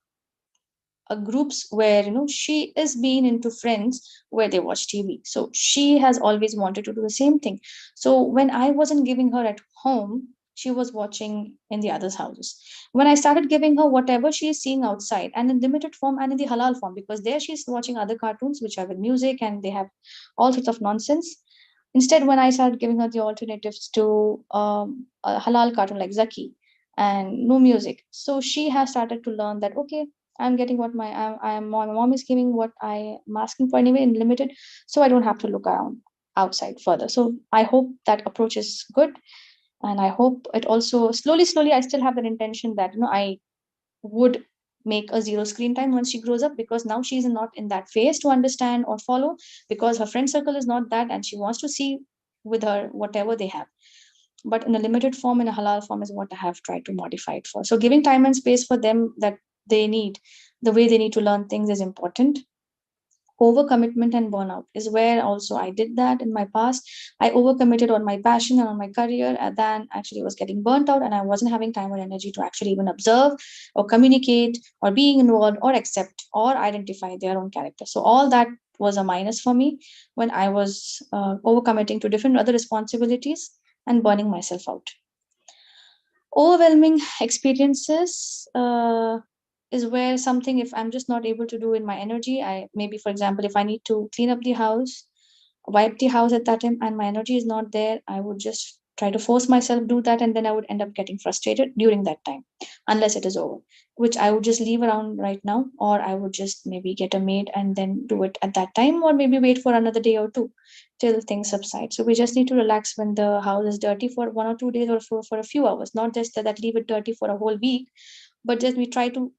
groups where she is being into friends where they watch TV, so she has always wanted to do the same thing. So when I wasn't giving her at home, she was watching in the others houses. When I started giving her whatever she is seeing outside and in limited form and in the halal form, because there she's watching other cartoons which are with music and they have all sorts of nonsense. Instead, when I started giving her the alternatives to a halal cartoon like Zaki and no music, so she has started to learn that, okay, I'm getting what my mom is giving what I am asking for anyway in limited, so I don't have to look around outside further. So I hope that approach is good, and I hope it also slowly I still have that intention that I would make a zero screen time once she grows up, because now she's not in that phase to understand or follow, because her friend circle is not that and she wants to see with her whatever they have, but in a limited form, in a halal form, is what I have tried to modify it for. So giving time and space for them that they need, the way they need to learn things, is important. Overcommitment and burnout is where also I did that in my past. I overcommitted on my passion and on my career, and then actually was getting burnt out, and I wasn't having time or energy to actually even observe or communicate or being involved or accept or identify their own character. So all that was a minus for me when I was overcommitting to different other responsibilities and burning myself out. Overwhelming experiences is where something, if I'm just not able to do in my energy, I maybe, for example, if I need to clean up the house, wipe the house at that time, and my energy is not there, I would just try to force myself do that, and then I would end up getting frustrated during that time, unless it is over, which I would just leave around right now, or I would just maybe get a maid and then do it at that time, or maybe wait for another day or two till things subside. So we just need to relax when the house is dirty for 1 or 2 days, or for a few hours, not just that leave it dirty for a whole week, but just we try to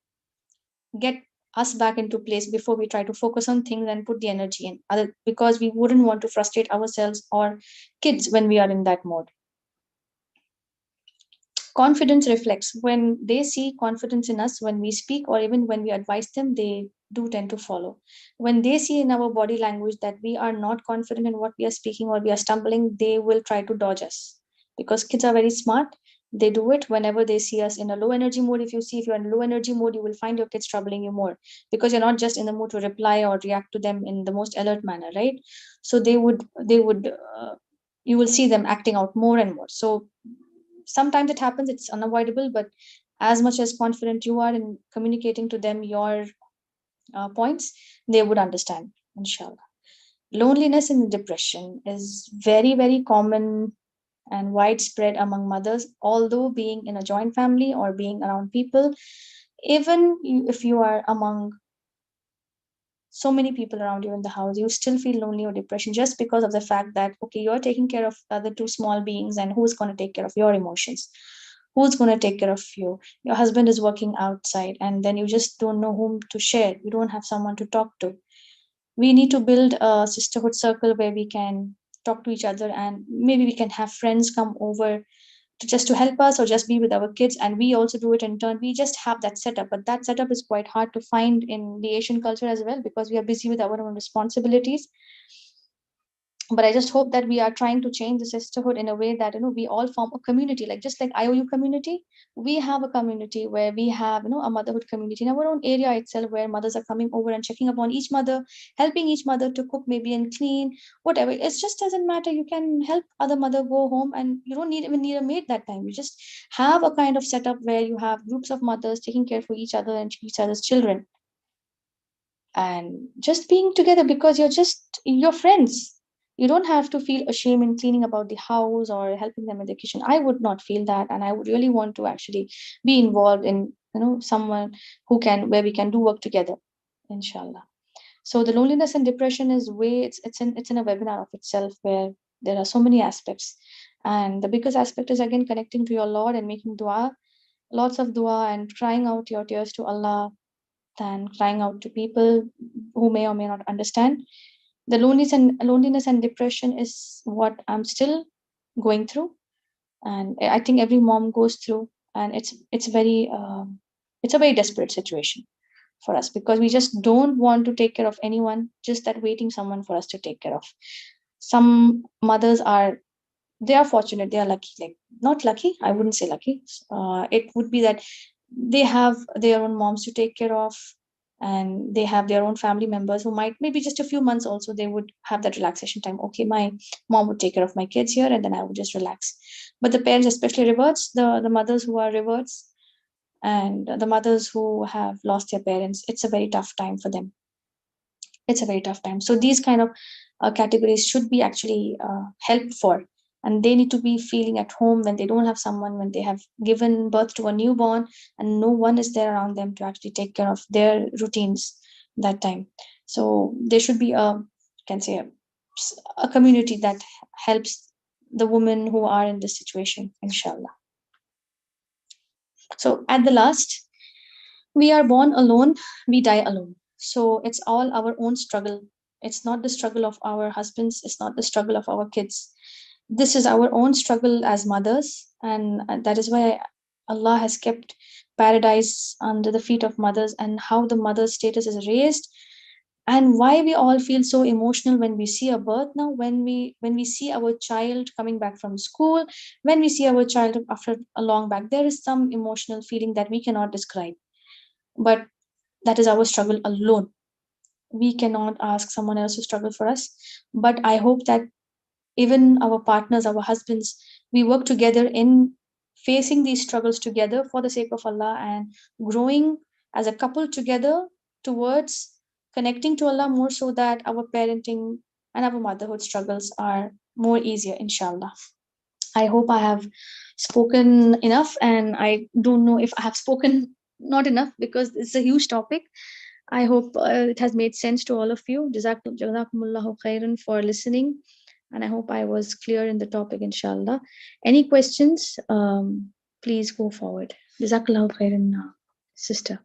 get us back into place before we try to focus on things and put the energy in other, because we wouldn't want to frustrate ourselves or kids when we are in that mode. Confidence reflects when they see confidence in us, when we speak or even when we advise them, they do tend to follow. When they see in our body language that we are not confident in what we are speaking or we are stumbling, they will try to dodge us, because kids are very smart. They do it whenever they see us in a low energy mode. If you see, if you're in low energy mode, you will find your kids troubling you more, because you're not just in the mood to reply or react to them in the most alert manner, right? So they would you will see them acting out more and more. So sometimes it happens, it's unavoidable, but as much as confident you are in communicating to them your points, they would understand, inshallah. Loneliness and depression is very, very common and widespread among mothers, although being in a joint family or being around people, even if you are among so many people around you in the house, you still feel lonely or depression just because of the fact that, okay, you're taking care of the other two small beings, and who's going to take care of your emotions? Who's going to take care of you? Your husband is working outside, and then you just don't know whom to share. You don't have someone to talk to. We need to build a sisterhood circle where we can talk to each other, and maybe we can have friends come over to just to help us or just be with our kids, and we also do it in turn. We just have that setup, but that setup is quite hard to find in the Asian culture as well, because we are busy with our own responsibilities. But I just hope that we are trying to change the sisterhood in a way that, we all form a community, like just like IOU community. We have a community where we have, a motherhood community in our own area itself, where mothers are coming over and checking upon each mother, helping each mother to cook maybe and clean, whatever. It just doesn't matter. You can help other mother go home, and you don't even need a maid that time. You just have a kind of setup where you have groups of mothers taking care for each other and each other's children, and just being together because you're friends. You don't have to feel ashamed in cleaning about the house or helping them in the kitchen. I would not feel that, and I would really want to actually be involved in, someone who can, where we can do work together, inshallah. So the loneliness and depression is way, it's in a webinar of itself, where there are so many aspects, and the biggest aspect is again connecting to your Lord and making dua, lots of dua, and crying out your tears to Allah than crying out to people who may or may not understand. The loneliness and depression is what I'm still going through, and I think every mom goes through, and it's a very desperate situation for us, because we just don't want to take care of anyone, just that waiting someone for us to take care of. Some mothers are, they are fortunate, they are lucky, like, not lucky, I wouldn't say lucky. It would be that they have their own moms to take care of, and they have their own family members who might, maybe just a few months also, they would have that relaxation time. Okay, my mom would take care of my kids here, and then I would just relax. But the parents, especially reverts, the mothers who are reverts, and the mothers who have lost their parents, it's a very tough time for them. It's a very tough time. So these kind of categories should be actually helped for, and they need to be feeling at home when they don't have someone, when they have given birth to a newborn and no one is there around them to actually take care of their routines that time. So there should be a, can say, a community that helps the women who are in this situation, inshallah. So at the last, we are born alone, we die alone. So it's all our own struggle. It's not the struggle of our husbands, it's not the struggle of our kids. This is our own struggle as mothers, and that is why Allah has kept paradise under the feet of mothers, and how the mother's status is raised, and why we all feel so emotional when we see a birth now, when we see our child coming back from school, when we see our child after a long back, there is some emotional feeling that we cannot describe. But that is our struggle alone. We cannot ask someone else to struggle for us. But I hope that even our partners, our husbands, we work together in facing these struggles together for the sake of Allah, and growing as a couple together towards connecting to Allah more, so that our parenting and our motherhood struggles are more easier, inshallah. I hope I have spoken enough, and I don't know if I have spoken not enough, because it's a huge topic. I hope it has made sense to all of you. Jazakumullahu khairan for listening, and I hope I was clear in the topic, inshallah. Any questions? Please go forward. Jazakallahu khairan, sister.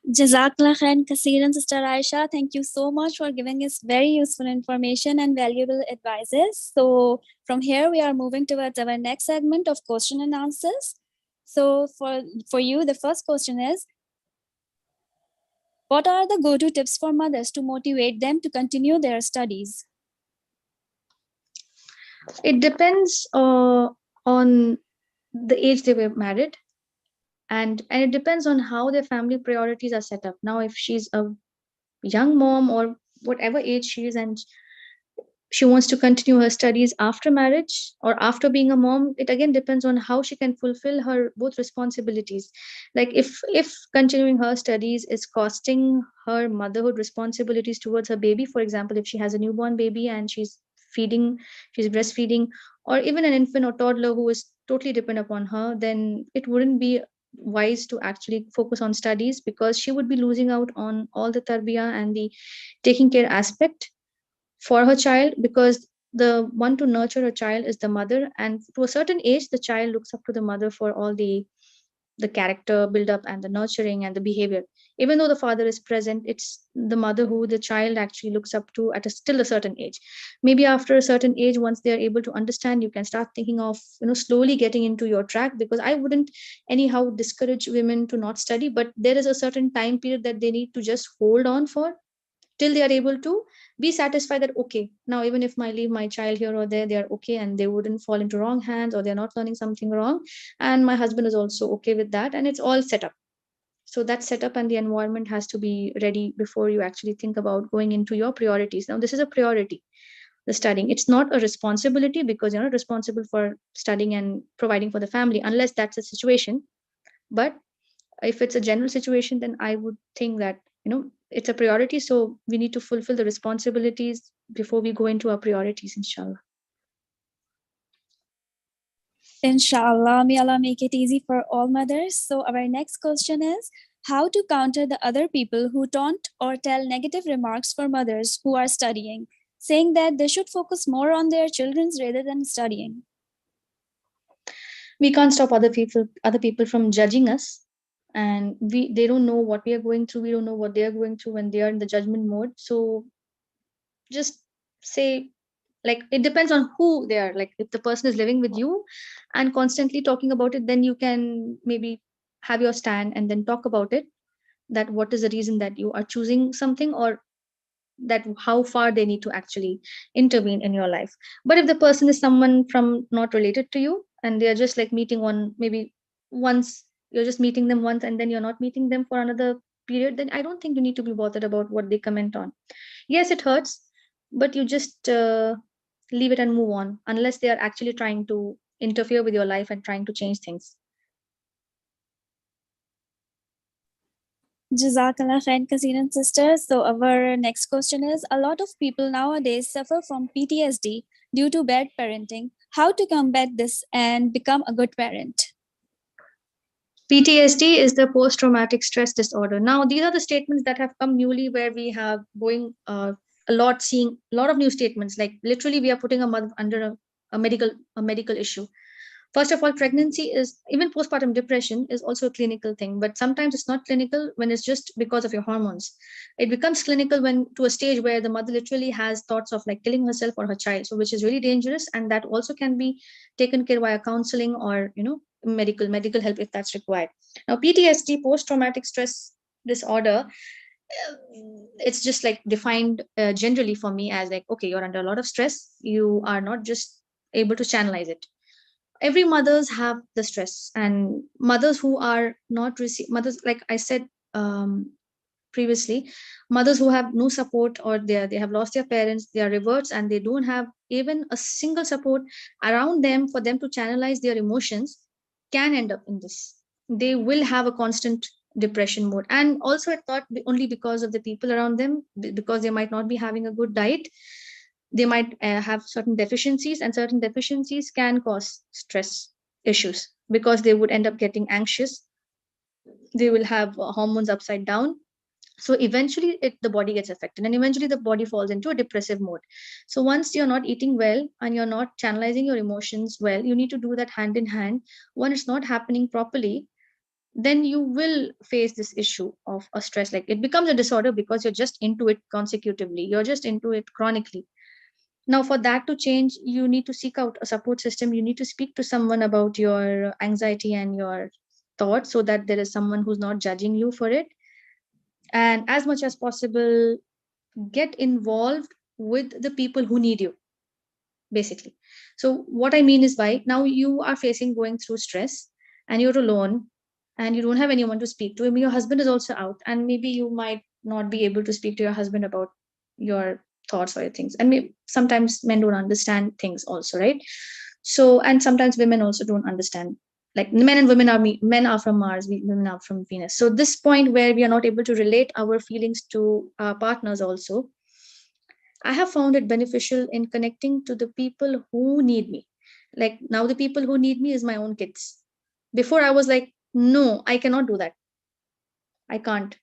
Jazakallah khair Kasiran, Sister Aisha. Thank you so much for giving us very useful information and valuable advices. So from here, we are moving towards our next segment of question and answers. So for you, the first question is, what are the go-to tips for mothers to motivate them to continue their studies? It depends on the age they were married, and it depends on how their family priorities are set up. Now, if she's a young mom or whatever age she is, and she wants to continue her studies after marriage or after being a mom, it again depends on how she can fulfill her both responsibilities. Like if continuing her studies is costing her motherhood responsibilities towards her baby, for example, if she has a newborn baby and feeding she's breastfeeding, or even an infant or toddler who is totally dependent upon her, then it wouldn't be wise to actually focus on studies, because she would be losing out on all the tarbiyah and the taking care aspect for her child, because the one to nurture a child is the mother, and to a certain age the child looks up to the mother for all the character build up and the nurturing and the behavior. Even though the father is present, it's the mother who the child actually looks up to at still a certain age. Maybe after a certain age, once they are able to understand, you can start thinking of, slowly getting into your track, because I wouldn't anyhow discourage women to not study, but there is a certain time period that they need to just hold on for, till they are able to be satisfied that okay, now even if I leave my child here or there, they are okay and they wouldn't fall into wrong hands, or they're not learning something wrong, and my husband is also okay with that, and it's all set up. So that setup and the environment has to be ready before you actually think about going into your priorities. Now this is a priority, the studying. It's not a responsibility, because you're not responsible for studying and providing for the family unless that's a situation. But if it's a general situation, then I would think that, it's a priority, so we need to fulfill the responsibilities before we go into our priorities, inshallah. Inshallah, may Allah make it easy for all mothers. So, our next question is how to counter the other people who taunt or tell negative remarks for mothers who are studying, saying that they should focus more on their children's rather than studying. We can't stop other people from judging us, and they don't know what we are going through, we don't know what they are going through when they are in the judgment mode. So just say, like, it depends on who they are. Like, if the person is living with you and constantly talking about it, then you can maybe have your stand and then talk about it, that what is the reason that you are choosing something, or that how far they need to actually intervene in your life. But if the person is someone from not related to you, and they are just like meeting one, maybe once, you're just meeting them once and then you're not meeting them for another period, then I don't think you need to be bothered about what they comment on. Yes, it hurts, but you just leave it and move on, unless they are actually trying to interfere with your life and trying to change things. Jazakallah khair, cousin and sisters. So, our next question is a lot of people nowadays suffer from PTSD due to bad parenting. How to combat this and become a good parent? PTSD is the post traumatic stress disorder. Now, these are the statements that have come newly, where we have going a lot, seeing a lot of new statements. Like, literally, we are putting a mother under a medical issue. First of all, pregnancy is, even postpartum depression is also a clinical thing, but sometimes it's not clinical when it's just because of your hormones. It becomes clinical when to a stage where the mother literally has thoughts of like killing herself or her child, so which is really dangerous, and that also can be taken care via counseling or medical help if that's required. Now, PTSD, post traumatic stress disorder, it's just like defined generally for me as like, okay, you're under a lot of stress, you are not just able to channelize it. Every mothers have the stress, and mothers who are not receive mothers, like I said previously, mothers who have no support, or they have lost their parents, they are reverts, and they don't have even a single support around them for them to channelize their emotions, can end up in this. They will have a constant depression mode. And also, it's not only because of the people around them, because they might not be having a good diet, they might have certain deficiencies, and certain deficiencies can cause stress issues, because they would end up getting anxious, they will have hormones upside down. So eventually the body gets affected, and eventually the body falls into a depressive mode. So once you're not eating well and you're not channelizing your emotions well, you need to do that hand in hand. When it's not happening properly, then you will face this issue of a stress, like it becomes a disorder, because you're just into it consecutively, you're just into it chronically. Now, for that to change, you need to seek out a support system. You need to speak to someone about your anxiety and your thoughts, so that there is someone who's not judging you for it. And as much as possible, get involved with the people who need you, basically. So, what I mean is, by now you are facing going through stress and you're alone and you don't have anyone to speak to. I mean, your husband is also out, and maybe you might not be able to speak to your husband about your thoughts or your things. And sometimes men don't understand things also, right? So, and sometimes women also don't understand. Like men and women are men are from Mars, women are from Venus. So this point where we are not able to relate our feelings to our partners also, I have found it beneficial in connecting to the people who need me. Like now, the people who need me is my own kids. Before I was like, no, I cannot do that. I can't.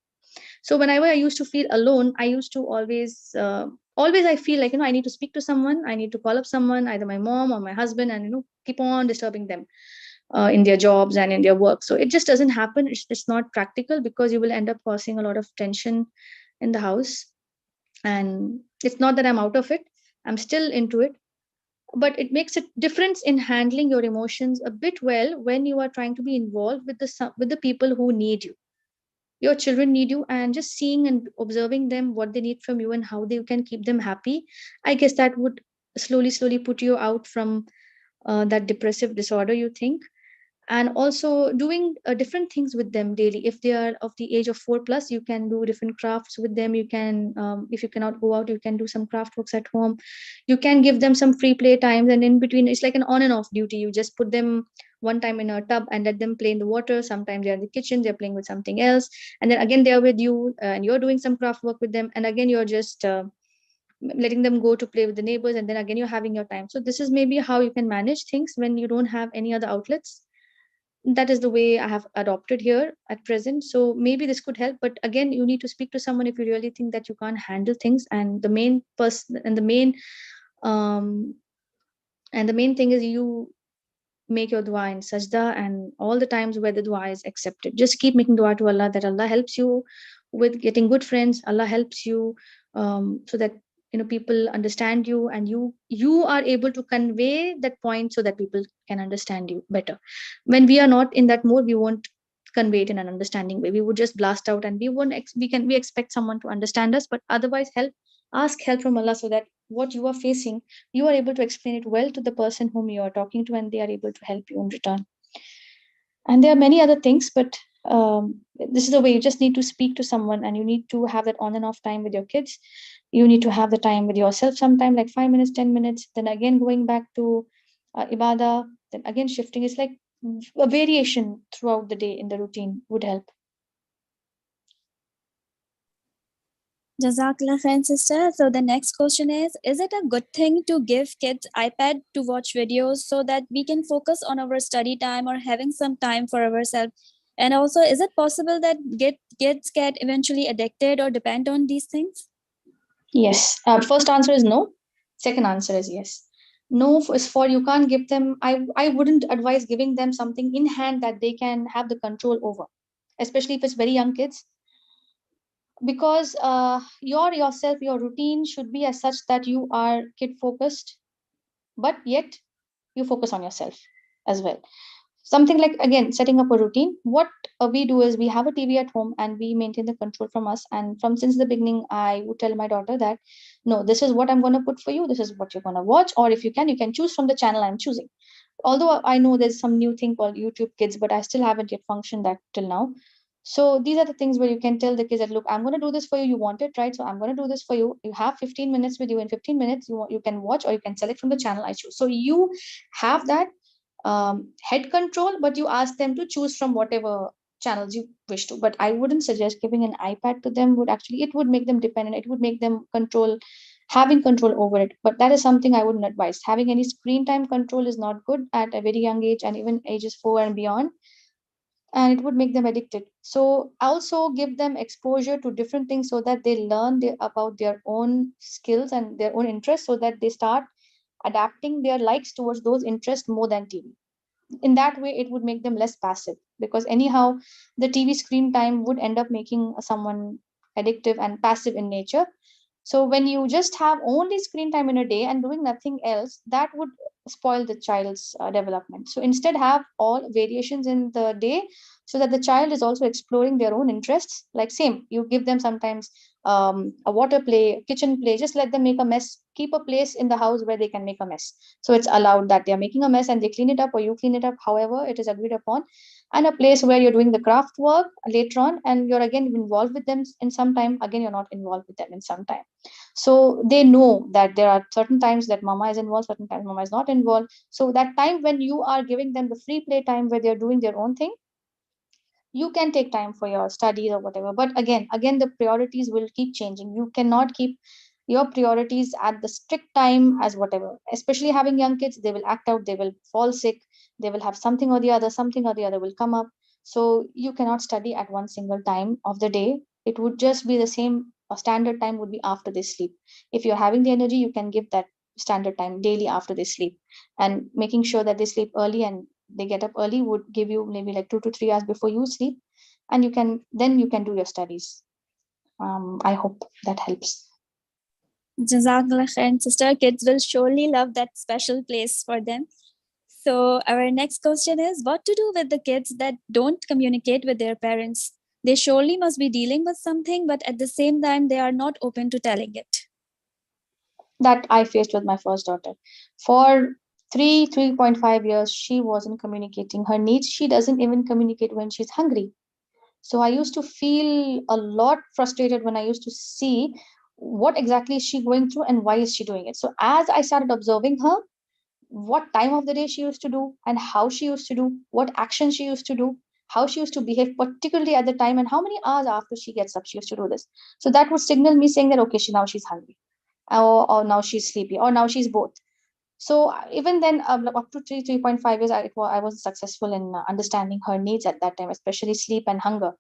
So whenever I used to feel alone, I used to always I feel like, I need to speak to someone. I need to call up someone, either my mom or my husband, and keep on disturbing them in their jobs and in their work. So it just doesn't happen. It's not practical because you will end up causing a lot of tension in the house. And it's not that I'm out of it. I'm still into it, but it makes a difference in handling your emotions a bit well when you are trying to be involved with the people who need you. Your children need you, and just seeing and observing them, what they need from you and how they can keep them happy, I guess that would slowly put you out from that depressive disorder you think. And also doing different things with them daily. If they are of the age of 4 plus, you can do different crafts with them. You can, if you cannot go out, you can do some craft works at home. You can give them some free play times, and in between it's like an on and off duty. You just put them one time in a tub and let them play in the water. Sometimes they're in the kitchen, they're playing with something else, and then again they're with you, and you're doing some craft work with them, and again you're just letting them go to play with the neighbors, and then again you're having your time. So this is maybe how you can manage things when you don't have any other outlets. That is the way I have adopted here at present. So maybe this could help. But again, you need to speak to someone if you really think that you can't handle things. And the main person um and the main thing is you make your dua in sajda, and all the times where the dua is accepted, just keep making dua to Allah, that Allah helps you with getting good friends. Allah helps you, so that people understand you, and you are able to convey that point so that people can understand you better. When we are not in that mode, we won't convey it in an understanding way. We would just blast out, and we won't we expect someone to understand us. But otherwise, ask help from Allah, so that what you are facing, you are able to explain it well to the person whom you are talking to, and they are able to help you in return. And there are many other things, but this is the way. You just need to speak to someone, and you need to have that on and off time with your kids. You need to have the time with yourself sometime, like 5 minutes, 10 minutes, then again going back to ibadah, then again shifting. It's like a variation throughout the day in the routine would help. Jazakallah khair, sister. So the next question is it a good thing to give kids iPad to watch videos so that we can focus on our study time or having some time for ourselves? And also, is it possible that kids get eventually addicted or depend on these things? Yes. First answer is no. Second answer is yes. No is for you can't give them. I wouldn't advise giving them something in hand that they can have the control over, especially if it's very young kids, because your routine should be as such that you are kid focused, but yet you focus on yourself as well. Something like, again, setting up a routine. What we do is we have a TV at home, and we maintain the control from us. And from since the beginning, I would tell my daughter that no, this is what I'm going to put for you, this is what you're going to watch, or if you can choose from the channel I'm choosing. Although I know there's some new thing called YouTube Kids, but I still haven't yet functioned that till now. So these are the things where you can tell the kids that, look, I'm going to do this for you. You want it, right? So I'm going to do this for you. You have 15 minutes with you. In 15 minutes, you can watch, or you can select from the channel I choose. So you have that head control, but you ask them to choose from whatever channels you wish to. But I wouldn't suggest giving an iPad to them. It would make them dependent. It would make them having control over it. But that is something I wouldn't advise. Having any screen time control is not good at a very young age, and even ages 4 and beyond, and it would make them addicted. So also give them exposure to different things so that they learn about their own skills and their own interests, so that they start adapting their likes towards those interests more than TV. In that way, it would make them less passive, because anyhow the TV screen time would end up making someone addictive and passive in nature. So when you just have only screen time in a day and doing nothing else, that would spoil the child's development. So instead, have all variations in the day, so that the child is also exploring their own interests. Like same, you give them sometimes a water play, kitchen play, just let them make a mess. Keep a place in the house where they can make a mess. So it's allowed that they are making a mess and they clean it up, or you clean it up, however it is agreed upon. and a place where you're doing the craft work later on, and you're again involved with them in some time, again you're not involved with them in some time. So they know that there are certain times that mama is involved, certain times mama is not involved. So that time when you are giving them the free play time where they're doing their own thing, you can take time for your studies or whatever. But again the priorities will keep changing. You cannot keep your priorities at the strict time as whatever, especially having young kids. They will act out, they will fall sick, they will have something or the other, something or the other will come up. So you cannot study at one single time of the day. It would just be the same. A standard time would be after they sleep. If you're having the energy, you can give that standard time daily after they sleep, and making sure that they sleep early and they get up early would give you maybe like 2 to 3 hours before you sleep, and you can do your studies. I hope that helps. Jazakallah khair, sister. Kids will surely love that special place for them. So, our next question is what to do with the kids that don't communicate with their parents? They surely must be dealing with something, but at the same time, they are not open to telling it. That I faced with my first daughter. For 3.5 years, she wasn't communicating her needs. She doesn't even communicate when she's hungry. So I used to feel a lot frustrated when I used to see what exactly is she going through and why is she doing it. So as I started observing her, what time of the day she used to do and how she used to do, what action she used to do, how she used to behave, particularly at the time, and how many hours after she gets up she used to do this. So that would signal me saying that okay, now she's hungry, or now she's sleepy, or now she's both. So even then, up to 3.5 years, I was successful in understanding her needs at that time, especially sleep and hunger.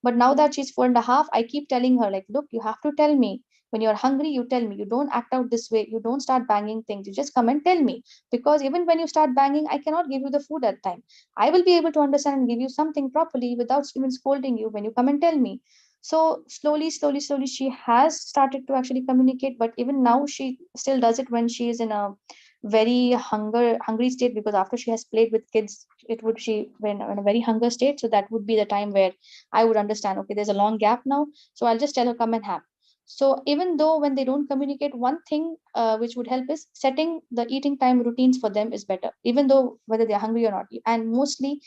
But now that she's 4.5, I keep telling her, like, look, you have to tell me when you're hungry. You tell me. You don't act out this way. You don't start banging things. You just come and tell me. Because even when you start banging, I cannot give you the food at time. I will be able to understand and give you something properly without even scolding you when you come and tell me. So slowly, she has started to actually communicate. But even now, she still does it when she is in a very hungry state, because after she has played with kids, it would she when in a very hunger state. So that would be the time where I would understand, okay, there's a long gap now. So I'll just tell her, come and have. So even though when they don't communicate, one thing which would help is setting the eating time routines for them is better, even though whether they're hungry or not. And mostly,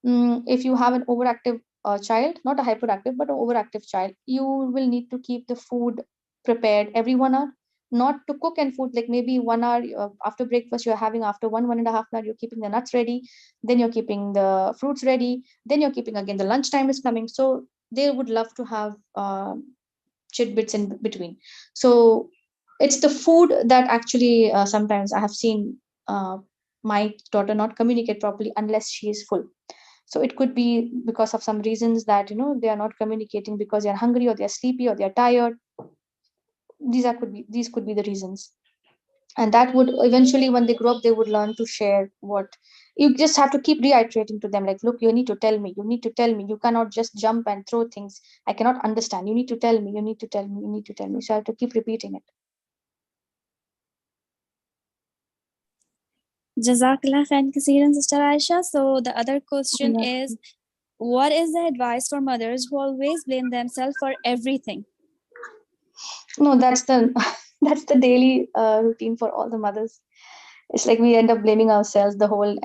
if you have an overactive child, not a hyperactive, but an overactive child, you will need to keep the food prepared every 1 hour. Not to cook and food, like maybe 1 hour after breakfast, you're having after 1.5 hour, you're keeping the nuts ready, then you're keeping the fruits ready, then you're keeping again the lunchtime is coming. So they would love to have tidbits in between. So it's the food that actually sometimes I have seen my daughter not communicate properly unless she is full. So it could be because of some reasons that they are not communicating because they are hungry or they are sleepy or they are tired. These could be the reasons. And that would eventually, when they grow up, they would learn to share what. You just have to keep reiterating to them, like, look, you need to tell me, you need to tell me, you cannot just jump and throw things. I cannot understand, you need to tell me, you need to tell me, you need to tell me. So I have to keep repeating it. Jazakallah khair Kasiran, Sister Aisha. So, the other question Yeah. is what is the advice for mothers who always blame themselves for everything? No, that's the that's the daily routine for all the mothers. It's like we end up blaming ourselves the whole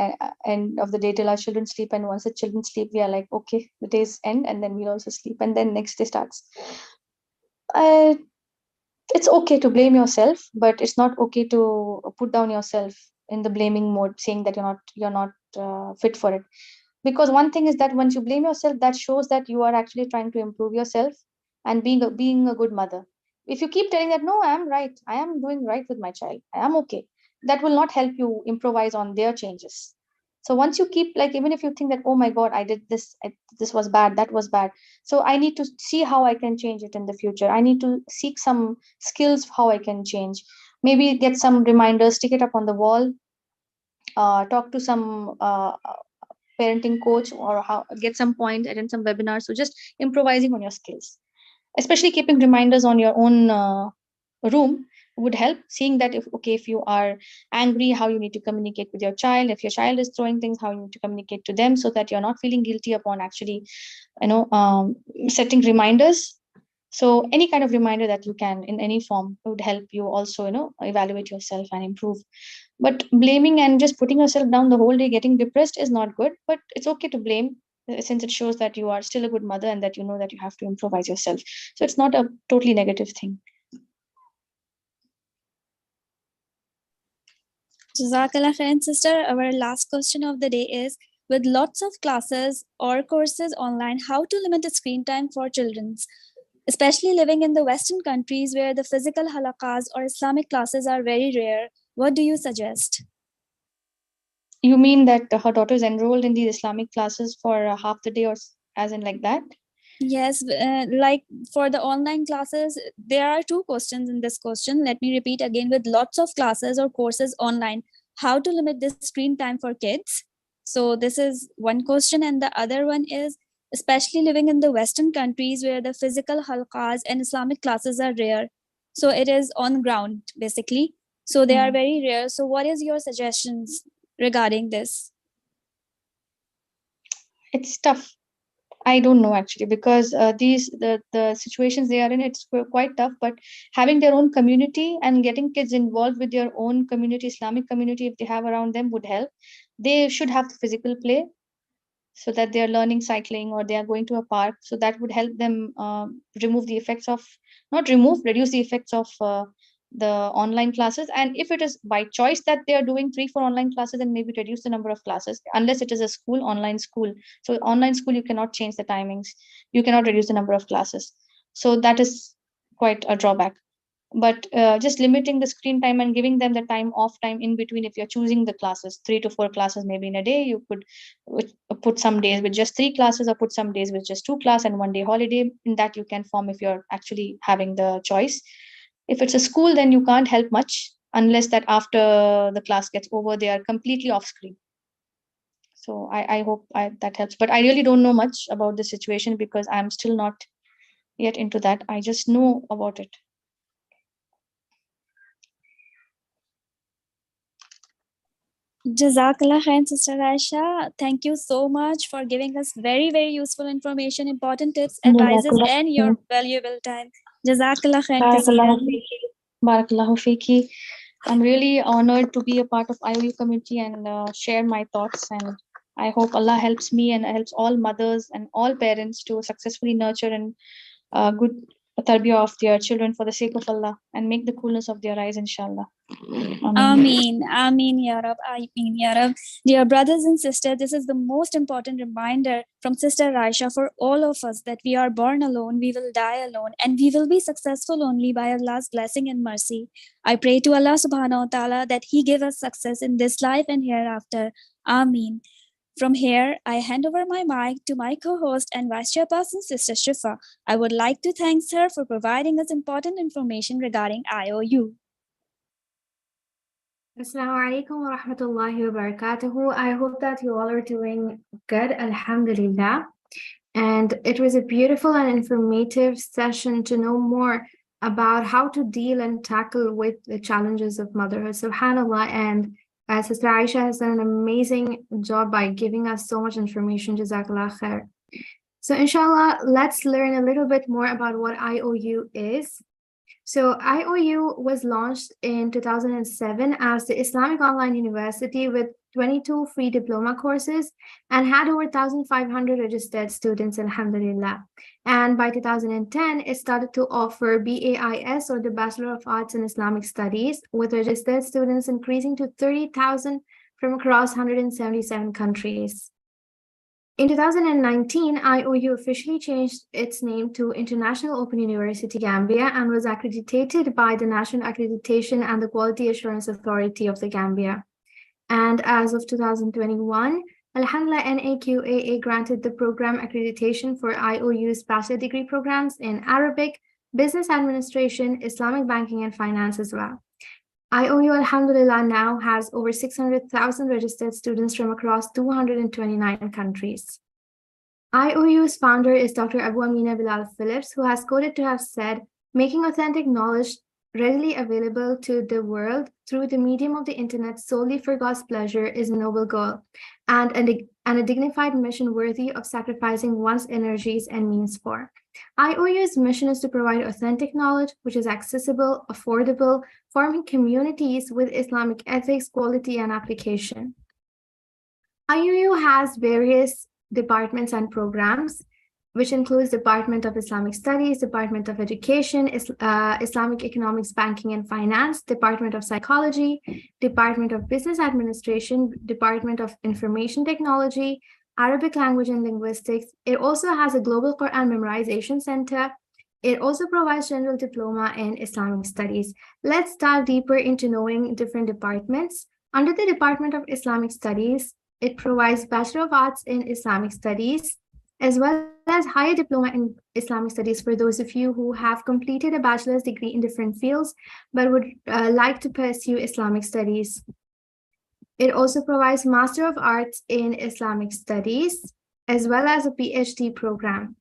end of the day till our children sleep. And once the children sleep, we are like, okay, the day's end, and then we'll also sleep, and then next day starts. uh, it's okay to blame yourself, but it's not okay to put down yourself in the blaming mode, saying that you're not fit for it. Because one thing is that once you blame yourself, that shows that you are actually trying to improve yourself and being a good mother. If you keep telling that, no, I am right, I am doing right with my child, I am okay, that will not help you improvise on their changes. So once you keep, like, even if you think that, oh my god, I did this, this was bad, that was bad, so I need to see how I can change it in the future. I need to seek some skills how I can change. Maybe get some reminders, stick it up on the wall, talk to some parenting coach, or how get some points, attend some webinars. So just improvising on your skills, especially keeping reminders on your own room would help. Seeing that, if okay, if you are angry, how you need to communicate with your child. If your child is throwing things, how you need to communicate to them, so that you're not feeling guilty upon actually setting reminders. So any kind of reminder that you can in any form would help you also, evaluate yourself and improve. But blaming and just putting yourself down the whole day, getting depressed is not good. But it's okay to blame, since it shows that you are still a good mother and that you know that you have to improvise yourself. So it's not a totally negative thing. Jazakallah khair, sister. Our last question of the day is, with lots of classes or courses online, how to limit the screen time for children, especially living in the Western countries where the physical halakas or Islamic classes are very rare? What do you suggest? You mean that her daughter is enrolled in these Islamic classes for half the day, or as in like that? Yes, like for the online classes, there are two questions in this question. Let me repeat again: with lots of classes or courses online, how to limit the screen time for kids? So, this is one question. And the other one is, especially living in the Western countries where the physical halqas and Islamic classes are rare. So, it is on ground basically. So, they are very rare. So, what is your suggestions regarding this? It's tough. I don't know actually, because the situations they are in, it's quite tough. But having their own community and getting kids involved with their own community, Islamic community, if they have around them, would help. They should have the physical play, so that they are learning cycling or they are going to a park. So that would help them remove the effects of, not remove, reduce the effects of the online classes. And if it is by choice that they are doing 3 4 online classes, then maybe reduce the number of classes, unless it is a school, online school. So online school, you cannot change the timings, you cannot reduce the number of classes. So that is quite a drawback. But just limiting the screen time and giving them the time off time in between. If you're choosing the classes, 3 to 4 classes maybe in a day, you could put some days with just 3 classes, or put some days with just 2 class and 1 day holiday. In that you can form, if you're actually having the choice. If it's a school, then you can't help much, unless that after the class gets over, they are completely off screen. So I hope that helps. But I really don't know much about the situation, because I'm still not yet into that. I just know about it. Jazakallah khair, Sister Aisha. Thank you so much for giving us very, very useful information, important tips, advices, and your valuable time. Jazakallah khair, Barakallahu Kaseeran. fiki. Barakallahu fiki. I'm really honored to be a part of IOU community and share my thoughts. And I hope Allah helps me and helps all mothers and all parents to successfully nurture and good tarbiyah of their children for the sake of Allah, and make the coolness of their eyes, inshallah. Ameen, Ameen, Ya Rab, Ameen, Ya Rab. Dear brothers and sisters, this is the most important reminder from Sister Aisha for all of us that we are born alone, we will die alone, and we will be successful only by Allah's blessing and mercy. I pray to Allah subhanahu wa ta'ala that He give us success in this life and hereafter. Ameen. From here, I hand over my mic to my co-host and Vice Chairperson, Sister Shifa. I would like to thank her for providing us important information regarding IOU. Assalamu alaikum wa rahmatullahi wa barakatuhu. I hope that you all are doing good, alhamdulillah. And it was a beautiful and informative session to know more about how to deal and tackle with the challenges of motherhood. Subhanallah. And Sister Aisha has done an amazing job by giving us so much information. Jazakallah khair. So inshallah, let's learn a little bit more about what IOU is. So IOU was launched in 2007 as the Islamic Online University with 22 free diploma courses and had over 1,500 registered students, alhamdulillah. And by 2010, it started to offer BAIS, or the Bachelor of Arts in Islamic Studies, with registered students increasing to 30,000 from across 177 countries. In 2019, IOU officially changed its name to International Open University Gambia and was accredited by the National Accreditation and the Quality Assurance Authority of the Gambia. And as of 2021, Alhamdulillah, NAQAA granted the program accreditation for IOU's bachelor degree programs in Arabic, Business Administration, Islamic Banking and Finance as well. IOU, alhamdulillah, now has over 600,000 registered students from across 229 countries. IOU's founder is Dr. Abu Amina Bilal Phillips, who has quoted to have said, "Making authentic knowledge readily available to the world through the medium of the internet solely for God's pleasure is a noble goal and a dignified mission worthy of sacrificing one's energies and means for. IOU's mission is to provide authentic knowledge, which is accessible, affordable, forming communities with Islamic ethics, quality, and application. IOU has various departments and programs, which includes Department of Islamic Studies, Department of Education, Islamic Economics, Banking and Finance, Department of Psychology, Department of Business Administration, Department of Information Technology, Arabic Language and Linguistics. It also has a Global Quran Memorization Center. It also provides general diploma in Islamic Studies. Let's dive deeper into knowing different departments. Under the Department of Islamic Studies, it provides Bachelor of Arts in Islamic Studies, as well as higher diploma in Islamic Studies for those of you who have completed a bachelor's degree in different fields, but would like to pursue Islamic Studies. It also provides Master of Arts in Islamic Studies, as well as a PhD program.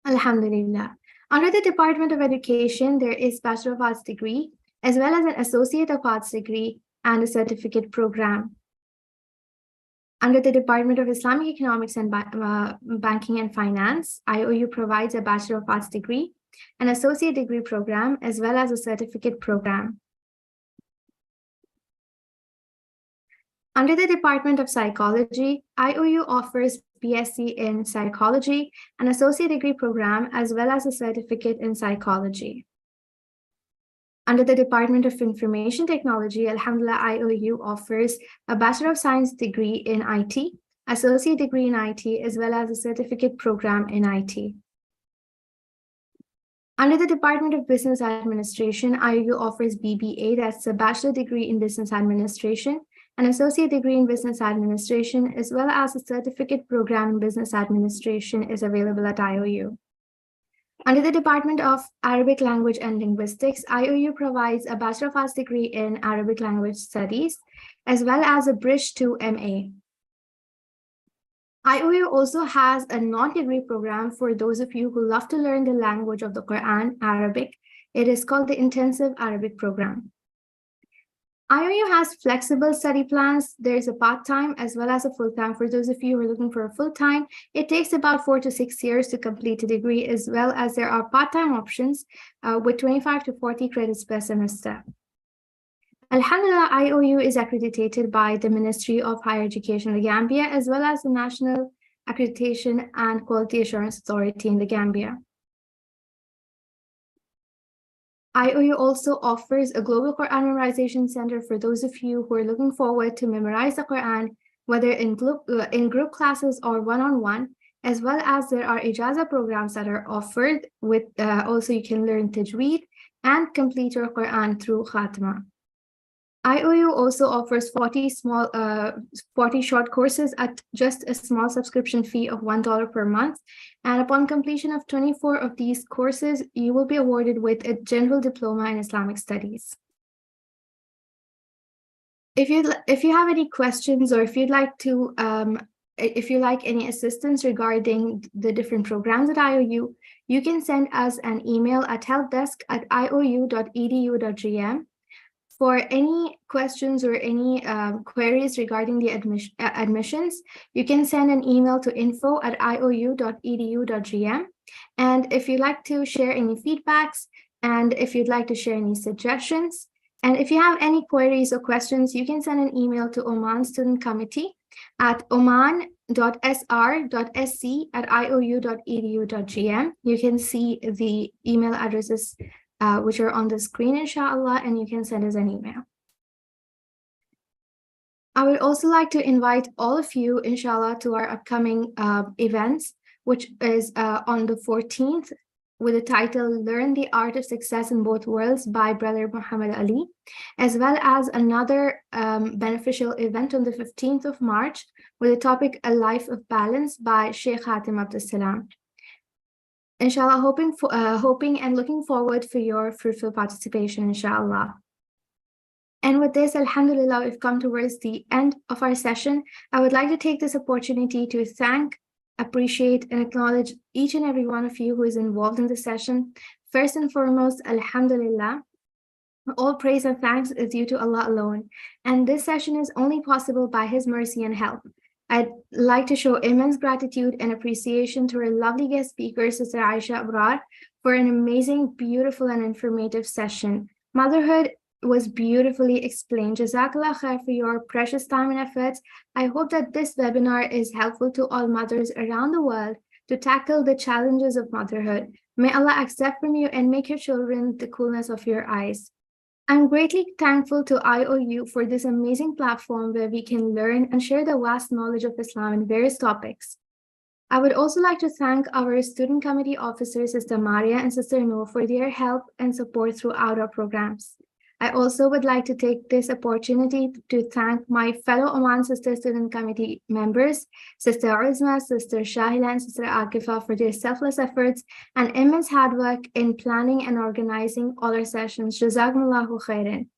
Alhamdulillah. Under the Department of Education, there is Bachelor of Arts degree, as well as an Associate of Arts degree and a certificate program. Under the Department of Islamic Economics and Banking and Finance, IOU provides a Bachelor of Arts degree, an associate degree program, as well as a certificate program. Under the Department of Psychology, IOU offers BSc in Psychology, an associate degree program, as well as a certificate in Psychology. Under the Department of Information Technology, Alhamdulillah, IOU offers a Bachelor of Science degree in IT, associate degree in IT, as well as a certificate program in IT. Under the Department of Business Administration, IOU offers BBA, that's a Bachelor degree in Business Administration, an associate degree in Business Administration, as well as a certificate program in Business Administration is available at IOU. Under the Department of Arabic Language and Linguistics, IOU provides a Bachelor of Arts degree in Arabic Language Studies, as well as a Bridge to MA. IOU also has a non-degree program for those of you who love to learn the language of the Quran, Arabic. It is called the Intensive Arabic Program. IOU has flexible study plans. There's a part-time as well as a full-time. For those of you who are looking for a full-time, it takes about 4 to 6 years to complete a degree, as well as there are part-time options with 25 to 40 credits per semester. Alhamdulillah, IOU is accredited by the Ministry of Higher Education in the Gambia, as well as the National Accreditation and Quality Assurance Authority in the Gambia. IOU also offers a Global Quran Memorization Center for those of you who are looking forward to memorize the Quran, whether in group classes or one-on-one, as well as there are Ijaza programs that are offered with also you can learn Tajweed and complete your Quran through Khatma. IOU also offers 40 short courses at just a small subscription fee of $1 per month. And upon completion of 24 of these courses, you will be awarded with a general diploma in Islamic Studies. If you have any questions, or if you'd like to, if you like any assistance regarding the different programs at IOU, you can send us an email at helpdesk@iou.edu.gm. For any questions or any queries regarding the admissions, you can send an email to info@iou.edu.gm. And if you'd like to share any feedbacks, and if you'd like to share any suggestions, and if you have any queries or questions, you can send an email to Oman Student Committee at oman.sr.sc@iou.edu.gm. You can see the email addresses which are on the screen, inshallah, and you can send us an email. I would also like to invite all of you, inshallah, to our upcoming events, which is on the 14th, with the title Learn the Art of Success in Both Worlds by Brother Muhammad Ali, as well as another beneficial event on the 15th of March with the topic A Life of Balance by Sheikh Hatim Abdul Salam. Inshallah, hoping and looking forward for your fruitful participation, inshallah. And with this, alhamdulillah, we've come towards the end of our session. I would like to take this opportunity to thank, appreciate, and acknowledge each and every one of you who is involved in the session. First and foremost, alhamdulillah, All praise and thanks is due to Allah alone, and this session is only possible by His mercy and help. I'd like to show immense gratitude and appreciation to our lovely guest speaker, Sister Ayesha Abrar, for an amazing, beautiful, and informative session. Motherhood was beautifully explained. Jazakallah khair for your precious time and efforts. I hope that this webinar is helpful to all mothers around the world to tackle the challenges of motherhood. May Allah accept from you and make your children the coolness of your eyes. I'm greatly thankful to IOU for this amazing platform where we can learn and share the vast knowledge of Islam in various topics. I would also like to thank our student committee officers, Sister Maria and Sister Noor, for their help and support throughout our programs. I also would like to take this opportunity to thank my fellow Oman Sister Student Committee members, Sister Uzma, Sister Shahila, and Sister Akifa for their selfless efforts and immense hard work in planning and organizing all our sessions. Jazakumullahu khairan.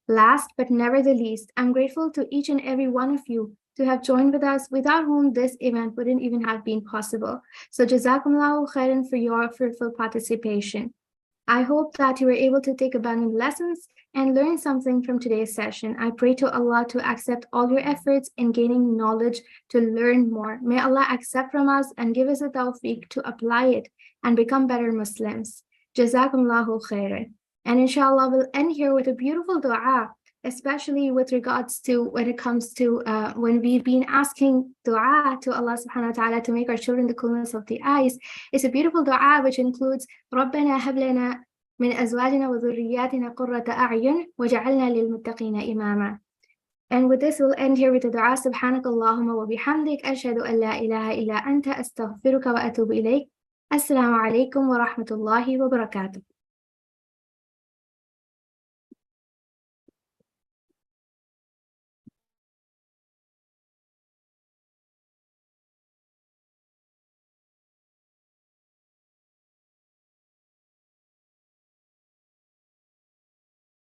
Last but never the least, I'm grateful to each and every one of you to have joined with us, without whom this event wouldn't even have been possible. So Jazakumullahu khairan for your fruitful participation. I hope that you were able to take abundant lessons and learn something from today's session. I pray to Allah to accept all your efforts in gaining knowledge to learn more. May Allah accept from us and give us the tawfiq to apply it and become better Muslims. Jazakumullahu khairan. And inshallah, we'll end here with a beautiful dua, especially with regards to when it comes to when we've been asking dua to Allah subhanahu wa ta'ala to make our children the coolness of the eyes. It's a beautiful dua which includes رَبَّنَا هَبْ لَنَا من أزواجنا وذرياتنا قرة أعين وجعلنا للمتقين إماما. And with this, we'll end here with the dua. سبحانك اللهم وبحمدك أشهد أن لا إله إلا أنت أستغفرك وأتوب إليك. السلام عليكم ورحمة الله وبركاته.